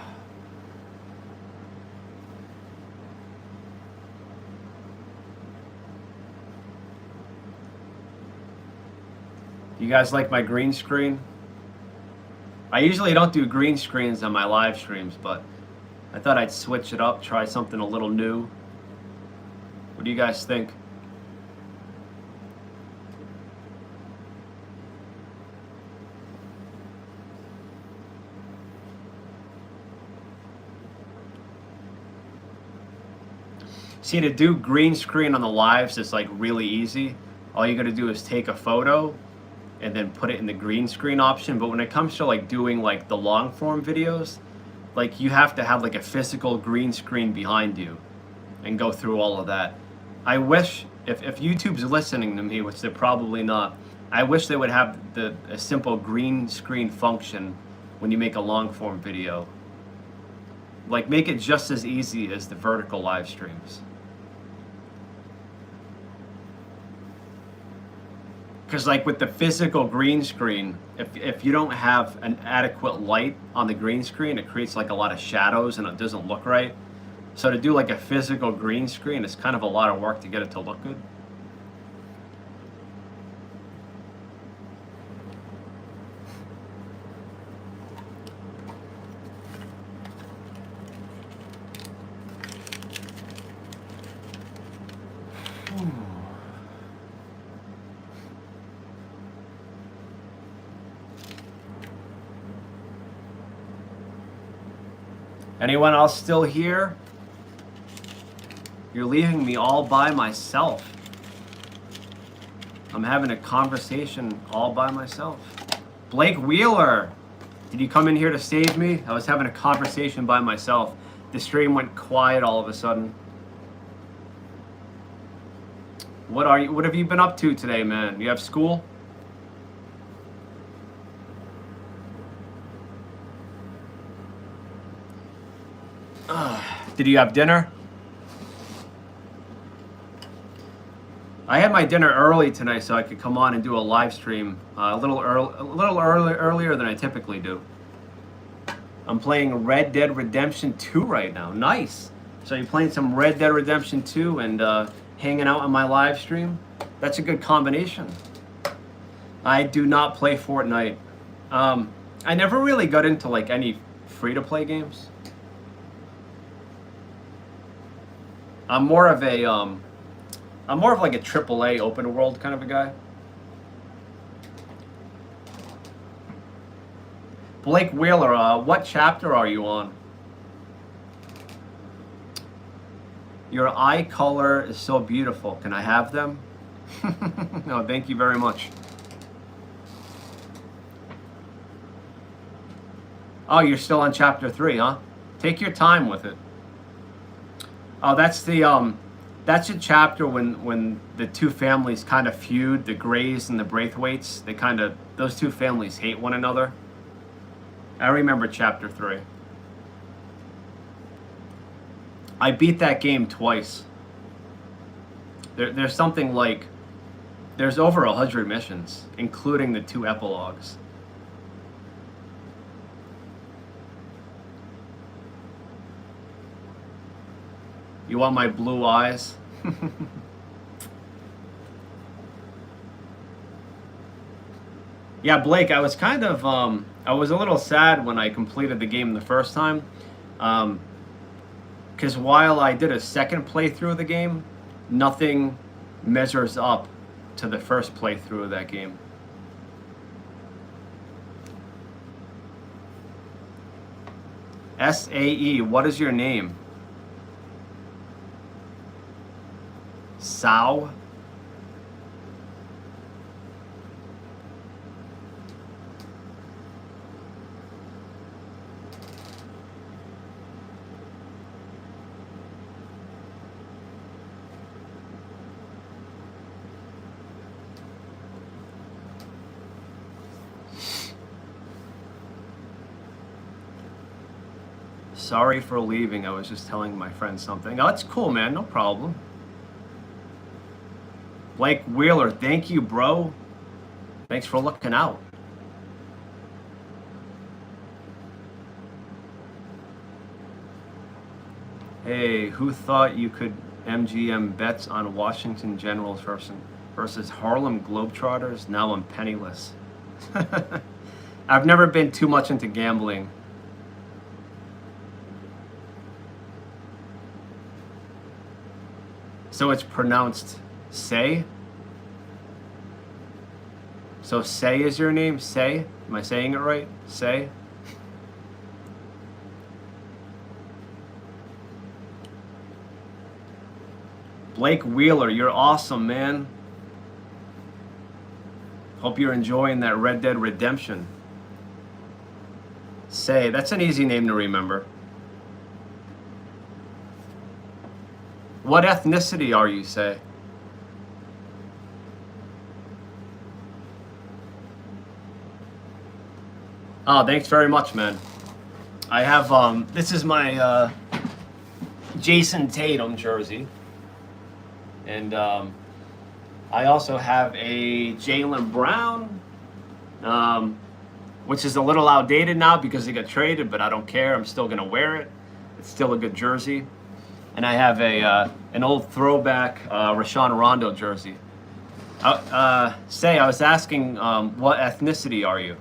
You guys like my green screen? I usually don't do green screens on my live streams, but I thought I'd switch it up, try something a little new. What do you guys think? See, to do green screen on the lives is like really easy. All you gotta do is take a photo and then put it in the green screen option. But when it comes to like doing like the long form videos, like you have to have like a physical green screen behind you and go through all of that. I wish, if YouTube's listening to me, which they're probably not, I wish they would have a simple green screen function when you make a long form video. Like make it just as easy as the vertical live streams. Because like with the physical green screen, if you don't have an adequate light on the green screen, it creates like a lot of shadows and it doesn't look right. So to do like a physical green screen, it's kind of a lot of work to get it to look good. Anyone else still here? You're leaving me all by myself. I'm having a conversation all by myself. Blake Wheeler, did you come in here to save me? I was having a conversation by myself. The stream went quiet all of a sudden. What have you been up to today, man? You have school? Did you have dinner? I had my dinner early tonight so I could come on and do a live stream a little earlier than I typically do. I'm playing Red Dead Redemption 2 right now. Nice. So you're playing some Red Dead Redemption 2 and hanging out on my live stream? That's a good combination. I do not play Fortnite. I never really got into like any free-to-play games. I'm more of like a AAA open world kind of a guy. Blake Wheeler, what chapter are you on? Your eye color is so beautiful. Can I have them? No, thank you very much. Oh, you're still on chapter 3, huh? Take your time with it. Oh, that's a chapter when the two families kind of feud, the Greys and the Braithwaites. Those two families hate one another. I remember chapter 3. I beat that game twice. There's something like, there's over 100 missions, including the 2 epilogues. You want my blue eyes? Yeah, Blake, I was kind of I was a little sad when I completed the game the first time. Because while I did a second playthrough of the game, nothing measures up to the first playthrough of that game. SAE, what is your name? Sao? Sorry for leaving. I was just telling my friend something. Oh, that's cool, man. No problem. Blake Wheeler, thank you, bro. Thanks for looking out. Hey, who thought you could MGM bets on Washington Generals versus Harlem Globetrotters? Now I'm penniless. I've never been too much into gambling. So it's pronounced Say? So Say is your name? Say? Am I saying it right? Say? Blake Wheeler, you're awesome, man. Hope you're enjoying that Red Dead Redemption. Say, that's an easy name to remember. What ethnicity are you, Say? Oh, thanks very much, man. I have, this is my Jason Tatum jersey. And I also have a Jaylen Brown, which is a little outdated now because it got traded, but I don't care. I'm still going to wear it. It's still a good jersey. And I have an old throwback Rajon Rondo jersey. Say, I was asking, what ethnicity are you?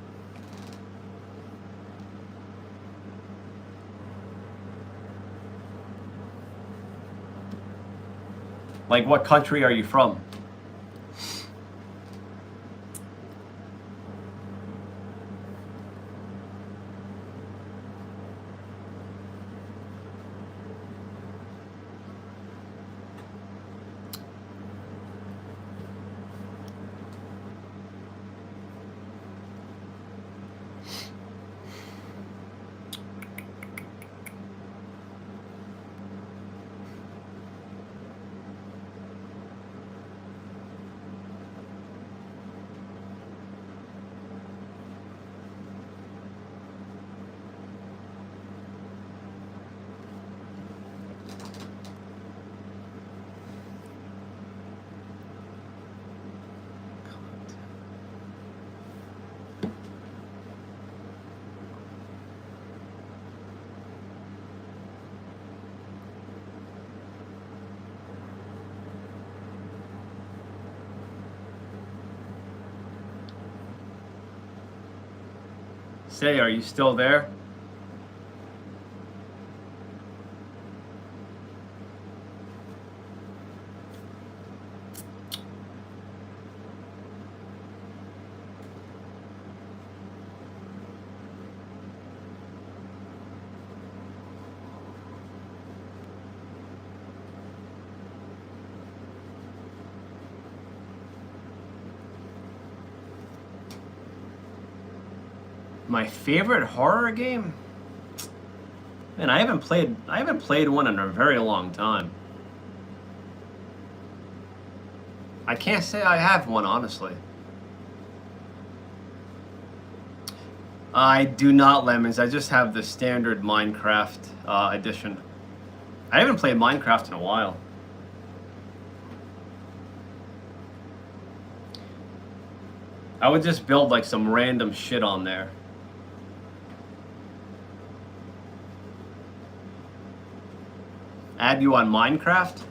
Like, what country are you from? Say, are you still there? My favorite horror game? Man, I haven't played one in a very long time. I can't say I have one, honestly. I do not, Lemons. I just have the standard Minecraft edition. I haven't played Minecraft in a while. I would just build like some random shit on there. Add you on Minecraft?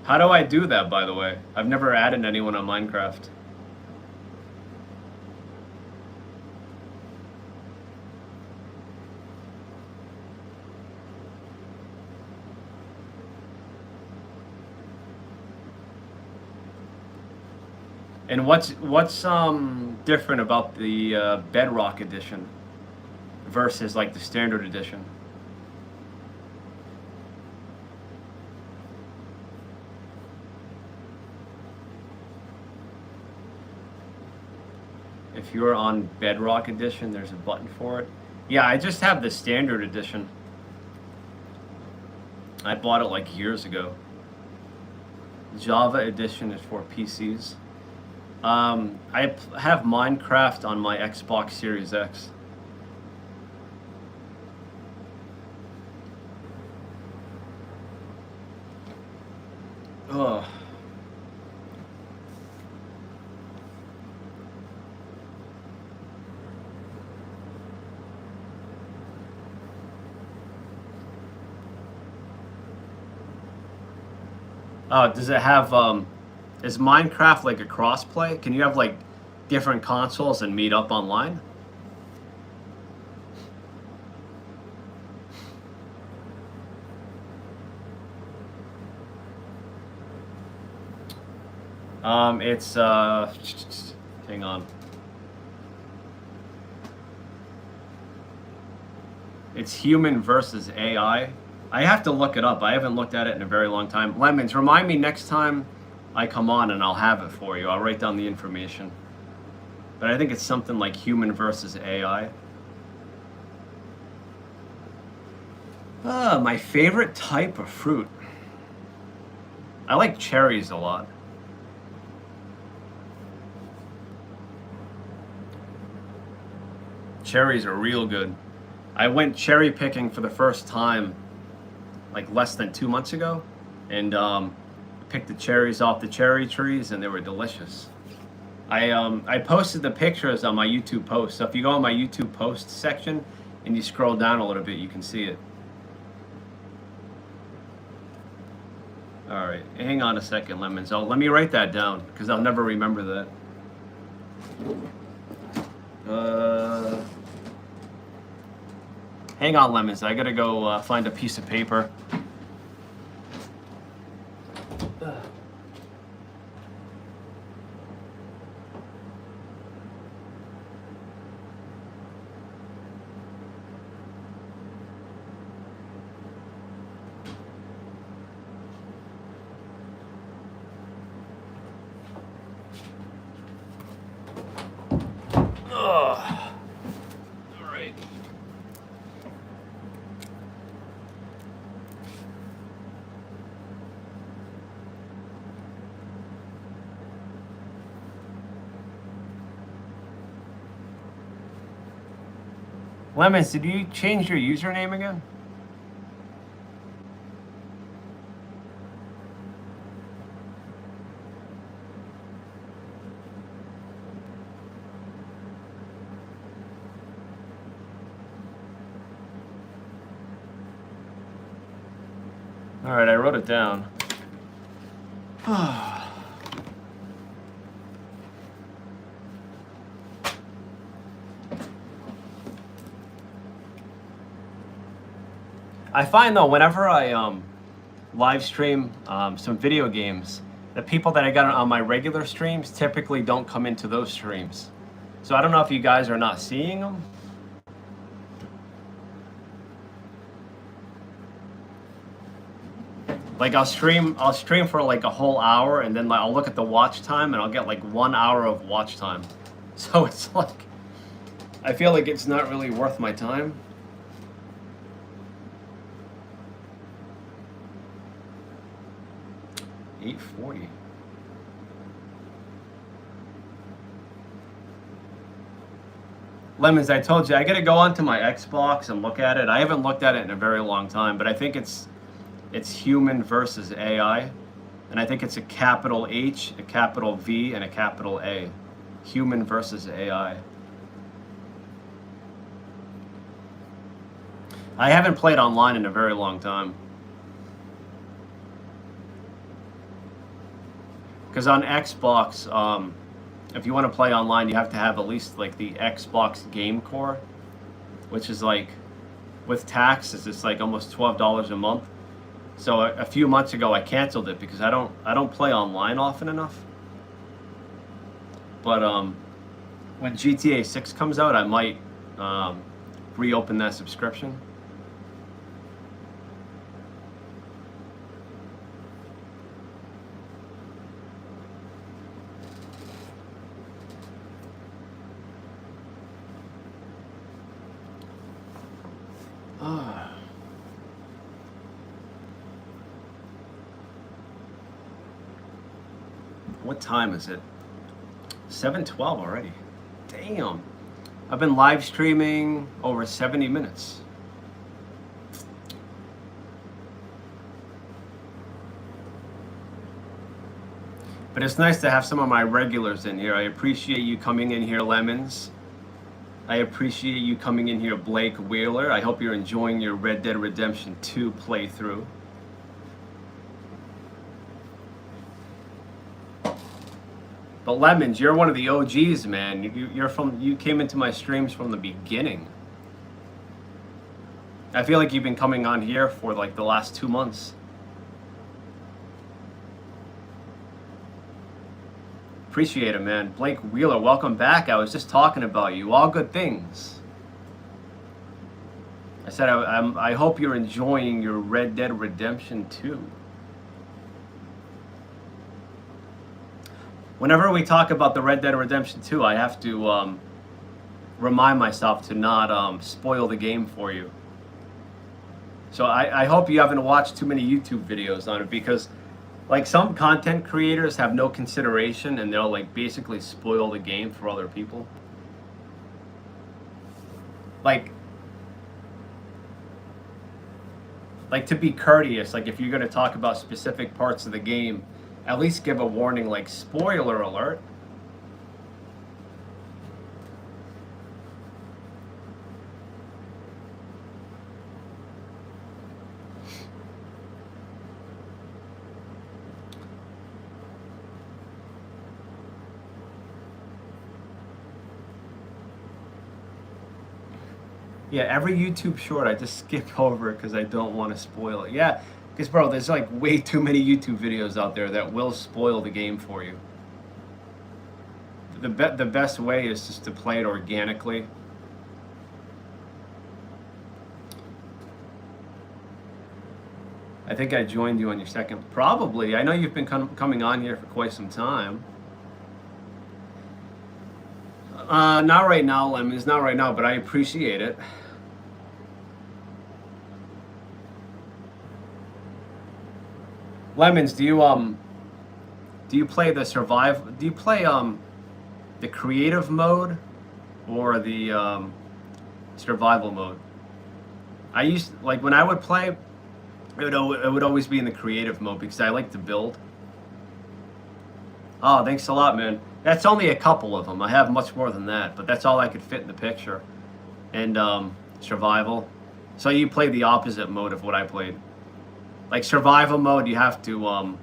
How do I do that, by the way? I've never added anyone on Minecraft. And what's different about the Bedrock edition versus like the standard edition? If you're on Bedrock edition, there's a button for it. Yeah, I just have the standard edition. I bought it like years ago. Java edition is for PCs. I have Minecraft on my Xbox Series X. Oh. Oh, does it have is Minecraft like a crossplay? Can you have like different consoles and meet up online? It's hang on. It's human versus AI. I have to look it up. I haven't looked at it in a very long time. Lemons, remind me next time I come on and I'll have it for you. I'll write down the information. But I think it's something like human versus AI. My favorite type of fruit. I like cherries a lot. Cherries are real good. I went cherry picking for the first time like less than 2 months ago, and picked the cherries off the cherry trees, and they were delicious. I posted the pictures on my YouTube post, so if you go on my YouTube post section and you scroll down a little bit, you can see it. All right, hang on a second, Lemons. Let me write that down because I'll never remember that. Hang on, Lemons. I gotta go find a piece of paper. All right. Lemons, did you change your username again? All right, I wrote it down. I find though, whenever I live stream some video games, the people that I got on my regular streams typically don't come into those streams. So I don't know if you guys are not seeing them. Like I'll stream for like a whole hour, and then like I'll look at the watch time and I'll get like 1 hour of watch time. So it's like, I feel like it's not really worth my time. $8.40. Lemons, I told you I gotta go onto my Xbox and look at it. I haven't looked at it in a very long time, but I think it's human versus AI, and I think it's a capital H, a capital V, and a capital A. Human versus AI. I haven't played online in a very long time. Because on Xbox, if you want to play online, you have to have at least like the Xbox Game Core, which is like, with taxes, it's like almost $12 a month. So a few months ago, I canceled it because I don't play online often enough. But when GTA 6 comes out, I might reopen that subscription. What time is it? 7:12 already. Damn. I've been live streaming over 70 minutes. But it's nice to have some of my regulars in here. I appreciate you coming in here, Lemons. I appreciate you coming in here, Blake Wheeler. I hope you're enjoying your Red Dead Redemption 2 playthrough. But Lemons, you're one of the OGs, man. You came into my streams from the beginning. I feel like you've been coming on here for like the last 2 months. Appreciate it, man. Blake Wheeler, welcome back. I was just talking about you. All good things. I said I hope you're enjoying your Red Dead Redemption 2. Whenever we talk about the Red Dead Redemption 2, I have to remind myself to not spoil the game for you. So I hope you haven't watched too many YouTube videos on it, because like some content creators have no consideration and they'll like basically spoil the game for other people. Like to be courteous, like if you're going to talk about specific parts of the game, at least give a warning like spoiler alert. Yeah, every YouTube short I just skip over because I don't want to spoil it. Yeah, because bro, there's like way too many YouTube videos out there that will spoil the game for you. The best way is just to play it organically. I think I joined you on your second. Probably. I know you've been coming on here for quite some time. Not right now, Lemons. Not right now, but I appreciate it. Lemons, do you play the survive? Do you play the creative mode or the survival mode? I used, like when I would play, it would always be in the creative mode because I like to build. Oh, thanks a lot, man. That's only a couple of them. I have much more than that, but that's all I could fit in the picture. And survival. So you play the opposite mode of what I played. Like survival mode, you have to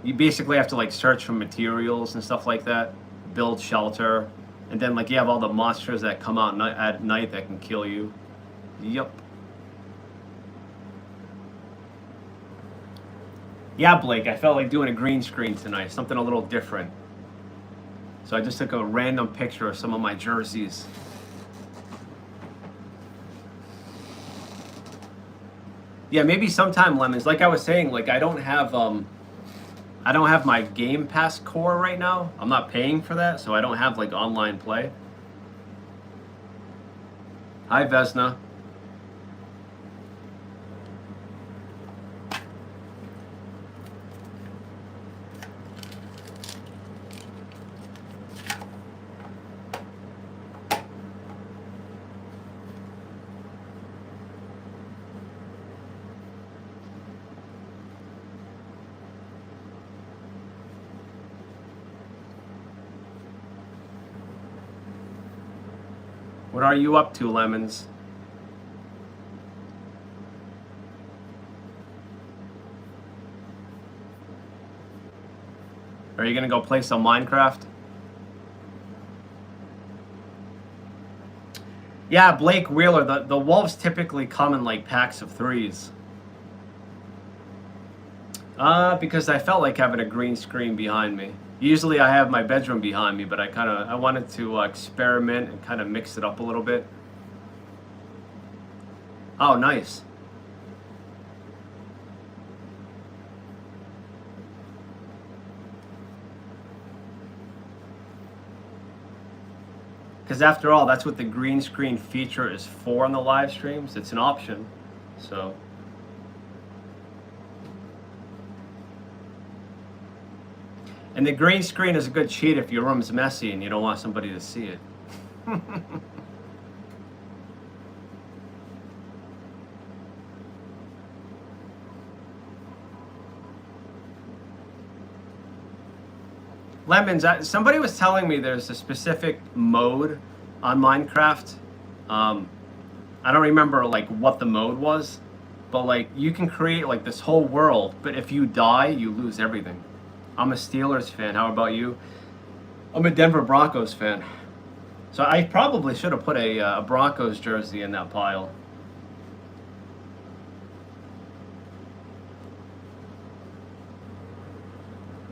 you basically have to like search for materials and stuff like that, build shelter, and then like you have all the monsters that come out at night that can kill you. Yep. Yeah, Blake, I felt like doing a green screen tonight, something a little different. So I just took a random picture of some of my jerseys. Yeah, maybe sometime, Lemons. Like I was saying, like I don't have my Game Pass core right now. I'm not paying for that, so I don't have like online play. Hi, Vesna. What are you up to, Lemons? Are you gonna go play some Minecraft? Yeah, Blake Wheeler, the wolves typically come in like packs of 3s. Because I felt like having a green screen behind me. Usually I have my bedroom behind me, but I wanted to experiment and kind of mix it up a little bit. Oh, nice. Because after all, that's what the green screen feature is for on the live streams. It's an option. So. And the green screen is a good cheat if your room's messy and you don't want somebody to see it. Lemons, somebody was telling me there's a specific mode on Minecraft. I don't remember like what the mode was, but like you can create like this whole world, but if you die, you lose everything. I'm a Steelers fan. How about you? I'm a Denver Broncos fan. So I probably should have put a Broncos jersey in that pile.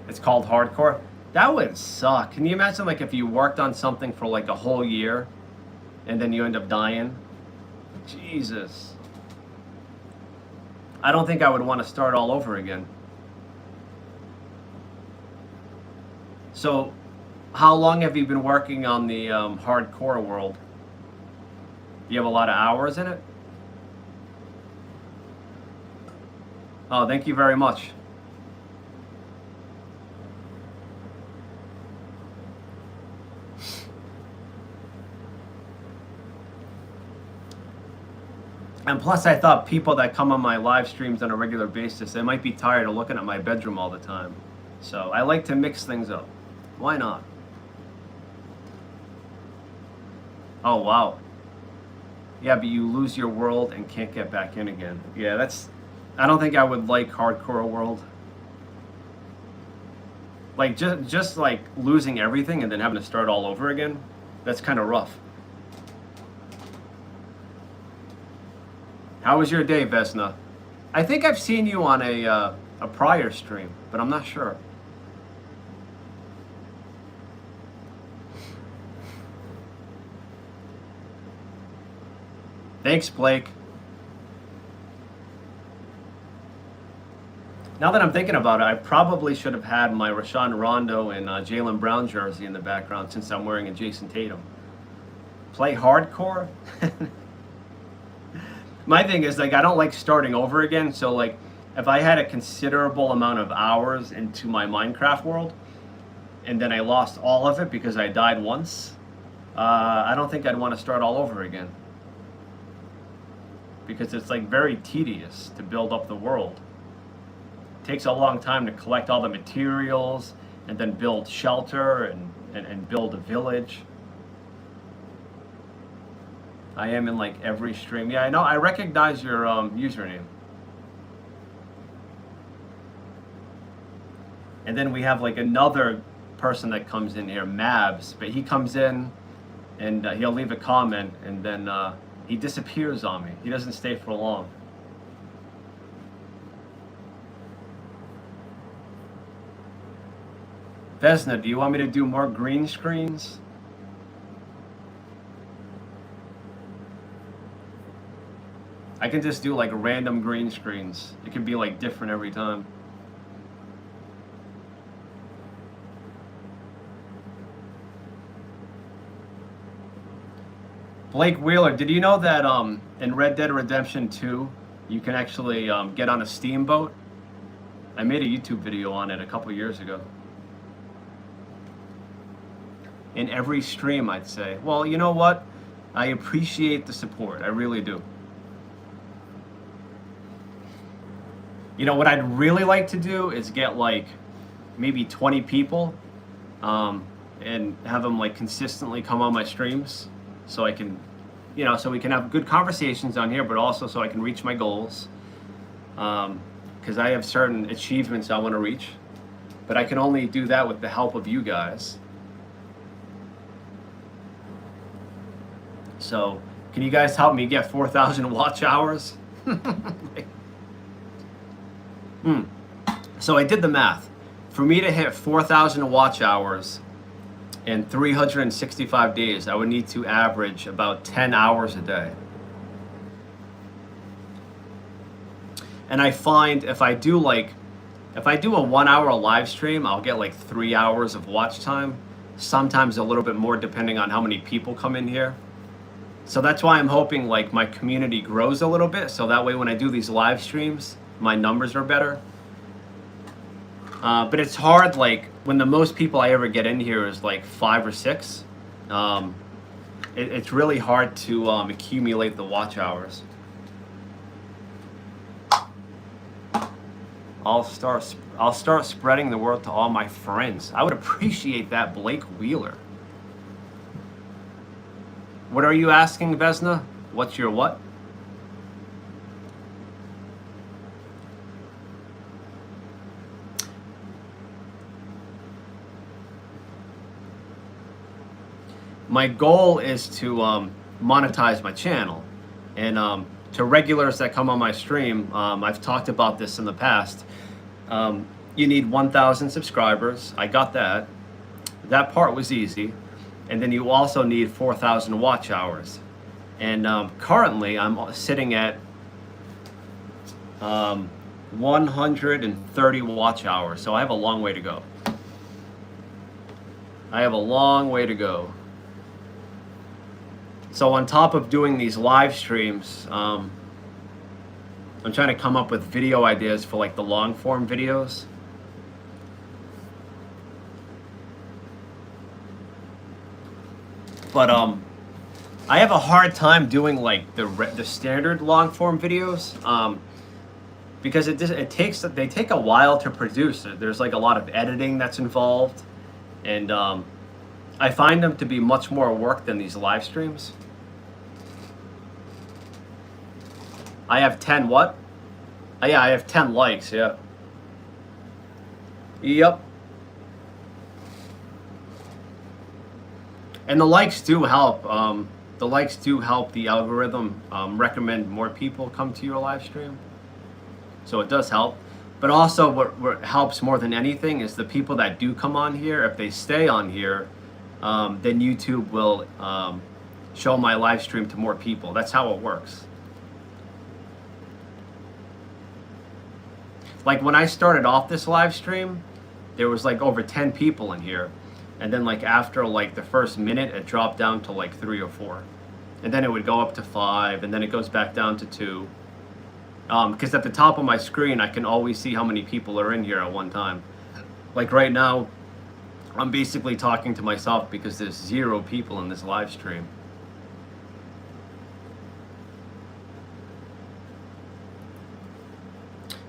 It's called hardcore. That would suck. Can you imagine like if you worked on something for like a whole year and then you end up dying? Jesus. I don't think I would want to start all over again. So, how long have you been working on the hardcore world? You have a lot of hours in it? Oh, thank you very much. And plus, I thought people that come on my live streams on a regular basis, they might be tired of looking at my bedroom all the time. So I like to mix things up. Why not? Oh, wow. Yeah, but you lose your world and can't get back in again. Yeah, I don't think I would like hardcore world. Like, just like losing everything and then having to start all over again, that's kind of rough. How was your day, Vesna? I think I've seen you on a prior stream, but I'm not sure. Thanks, Blake. Now that I'm thinking about it, I probably should have had my Rashawn Rondo and Jaylen Brown jersey in the background since I'm wearing a Jason Tatum. Play hardcore? My thing is, like, I don't like starting over again, so, like, if I had a considerable amount of hours into my Minecraft world, and then I lost all of it because I died once, I don't think I'd want to start all over again. Because it's, like, very tedious to build up the world. It takes a long time to collect all the materials, and then build shelter, and build a village. I am in like every stream. Yeah, I know. I recognize your username. And then we have like another person that comes in here, Mabs, but he comes in and he'll leave a comment and then he disappears on me. He doesn't stay for long. Vesna, do you want me to do more green screens? I can just do like random green screens. It can be like different every time. Blake Wheeler, did you know that in Red Dead Redemption 2, you can actually get on a steamboat? I made a YouTube video on it a couple years ago. In every stream, I'd say. Well, you know what? I appreciate the support. I really do. You know, what I'd really like to do is get like maybe 20 people and have them like consistently come on my streams so I can, you know, so we can have good conversations on here, but also so I can reach my goals. Because I have certain achievements I want to reach. but I can only do that with the help of you guys. So can you guys help me get 4,000 watch hours? So I did the math. For me to hit 4,000 watch hours in 365 days, I would need to average about 10 hours a day. And I find if I do a 1 hour live stream, I'll get like 3 hours of watch time, sometimes a little bit more depending on how many people come in here. So that's why I'm hoping like my community grows a little bit, so that way when I do these live streams, my numbers are better. But it's hard, like when the most people I ever get in here is like 5 or 6. It's really hard to accumulate the watch hours. I'll start spreading the word to all my friends. I would appreciate that, Blake Wheeler. What are you asking, Vesna? What's your what? My goal is to monetize my channel, and to regulars that come on my stream, I've talked about this in the past. You need 1,000 subscribers. I got that. That part was easy. And then you also need 4,000 watch hours. And currently I'm sitting at 130 watch hours. So I have a long way to go. So on top of doing these live streams, I'm trying to come up with video ideas for like the long form videos. But I have a hard time doing like the standard long form videos because they take a while to produce. There's like a lot of editing that's involved, and I find them to be much more work than these live streams. I have 10 what? Yeah, I have 10 likes, yeah. Yep. And the likes do help. The likes do help the algorithm recommend more people come to your live stream. So it does help. But also what helps more than anything is the people that do come on here, if they stay on here, then YouTube will show my live stream to more people. That's how it works. Like when I started off this live stream, there was like over 10 people in here. And then like after like the first minute, it dropped down to like 3 or 4. And then it would go up to 5, and then it goes back down to 2. Because at the top of my screen, I can always see how many people are in here at one time. Like right now, I'm basically talking to myself because there's 0 people in this live stream.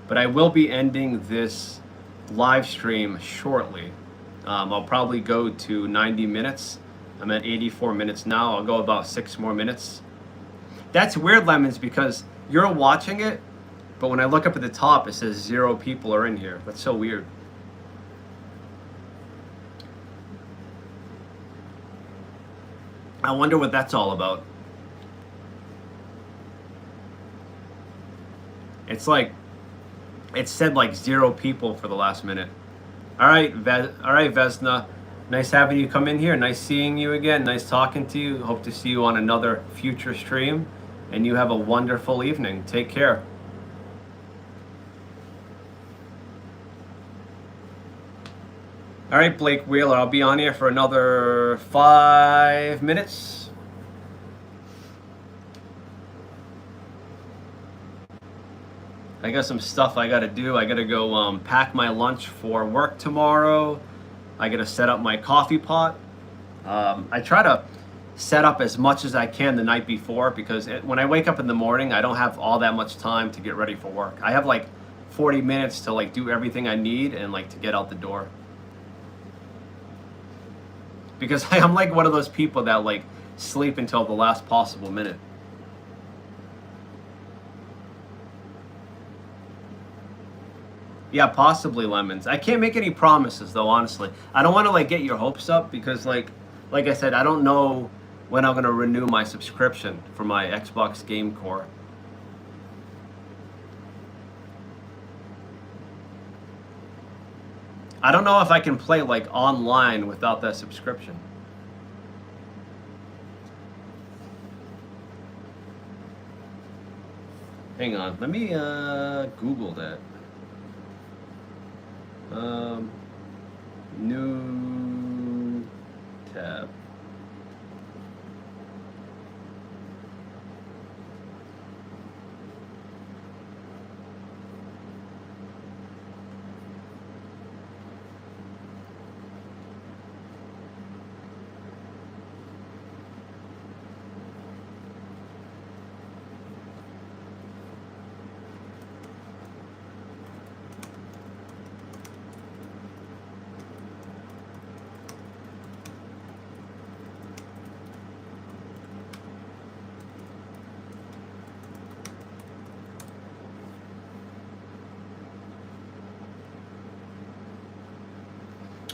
But I will be ending this live stream shortly. I'll probably go to 90 minutes. I'm at 84 minutes now. I'll go about 6 more minutes. That's weird, Lemons, because you're watching it, but when I look up at the top, it says 0 people are in here. That's so weird. I wonder what that's all about. It's like, it said like 0 people for the last minute. All right, Vesna. Nice having you come in here. Nice seeing you again. Nice talking to you. Hope to see you on another future stream. And you have a wonderful evening. Take care. All right, Blake Wheeler. I'll be on here for another 5 minutes. I got some stuff I gotta do. I gotta go pack my lunch for work tomorrow. I gotta set up my coffee pot. I try to set up as much as I can the night before because when I wake up in the morning, I don't have all that much time to get ready for work. I have like 40 minutes to like do everything I need and like to get out the door. Because I'm like one of those people that like sleep until the last possible minute. Yeah, possibly Lemons. I can't make any promises though, honestly. I don't want to like get your hopes up because like I said, I don't know when I'm gonna renew my subscription for my Xbox Game Core. I don't know if I can play like online without that subscription. Hang on, let me Google that. New tab.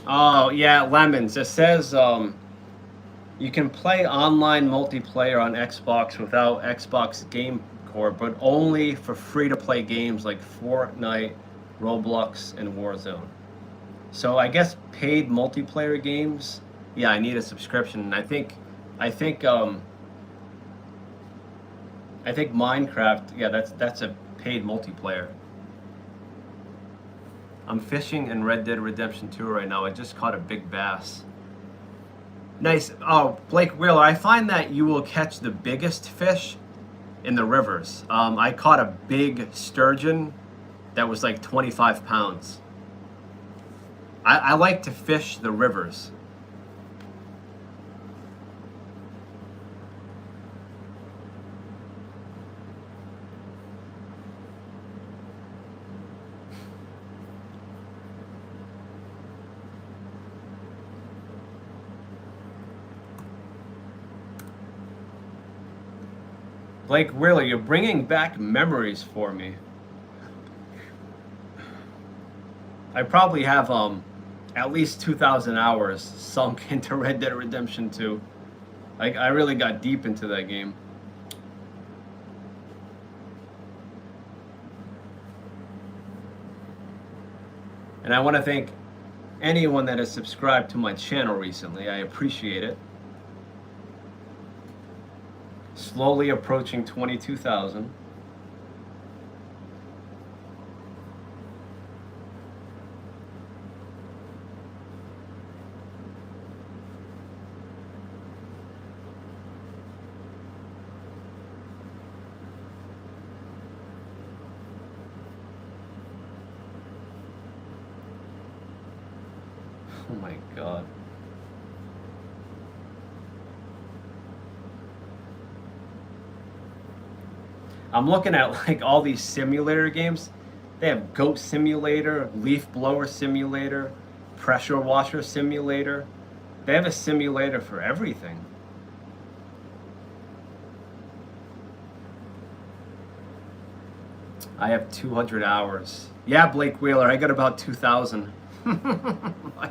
Oh yeah, Lemons. It says you can play online multiplayer on Xbox without Xbox Game Core, but only for free-to-play games like Fortnite, Roblox, and Warzone. So I guess paid multiplayer games, yeah, I need a subscription. And I think, I think Minecraft, yeah, that's a paid multiplayer. I'm fishing in Red Dead Redemption 2 right now. I just caught a big bass. Nice. Oh, Blake Wheeler, I find that you will catch the biggest fish in the rivers. I caught a big sturgeon that was like 25 pounds. I like to fish the rivers. Blake Wheeler, you're bringing back memories for me. I probably have at least 2,000 hours sunk into Red Dead Redemption 2. I really got deep into that game. And I want to thank anyone that has subscribed to my channel recently. I appreciate it. Slowly approaching 22,000. Oh my God. I'm looking at like all these simulator games. They have Goat Simulator, Leaf Blower Simulator, Pressure Washer Simulator. They have a simulator for everything. I have 200 hours. Yeah, Blake Wheeler, I got about 2,000. Like,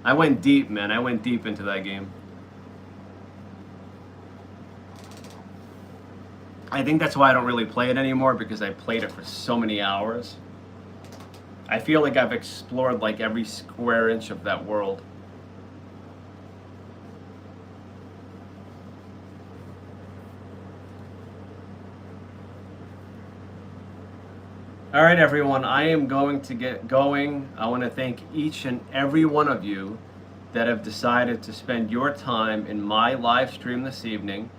I went deep, man. I went deep into that game. I think that's why I don't really play it anymore, because I played it for so many hours. I feel like I've explored like every square inch of that world. All right, everyone, I am going to get going. I want to thank each and every one of you that have decided to spend your time in my live stream this evening.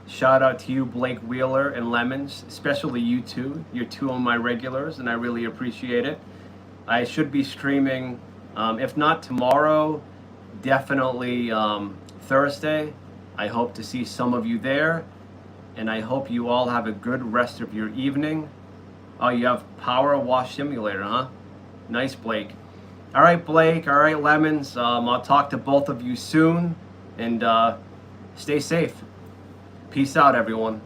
Shout out to you, Blake Wheeler and Lemons, especially you two. You're two of my regulars, and I really appreciate it. I should be streaming, if not tomorrow, definitely Thursday. I hope to see some of you there, and I hope you all have a good rest of your evening. Oh, you have Power Wash Simulator, huh? Nice, Blake. All right, Blake. All right, Lemons. I'll talk to both of you soon, and stay safe. Peace out, everyone.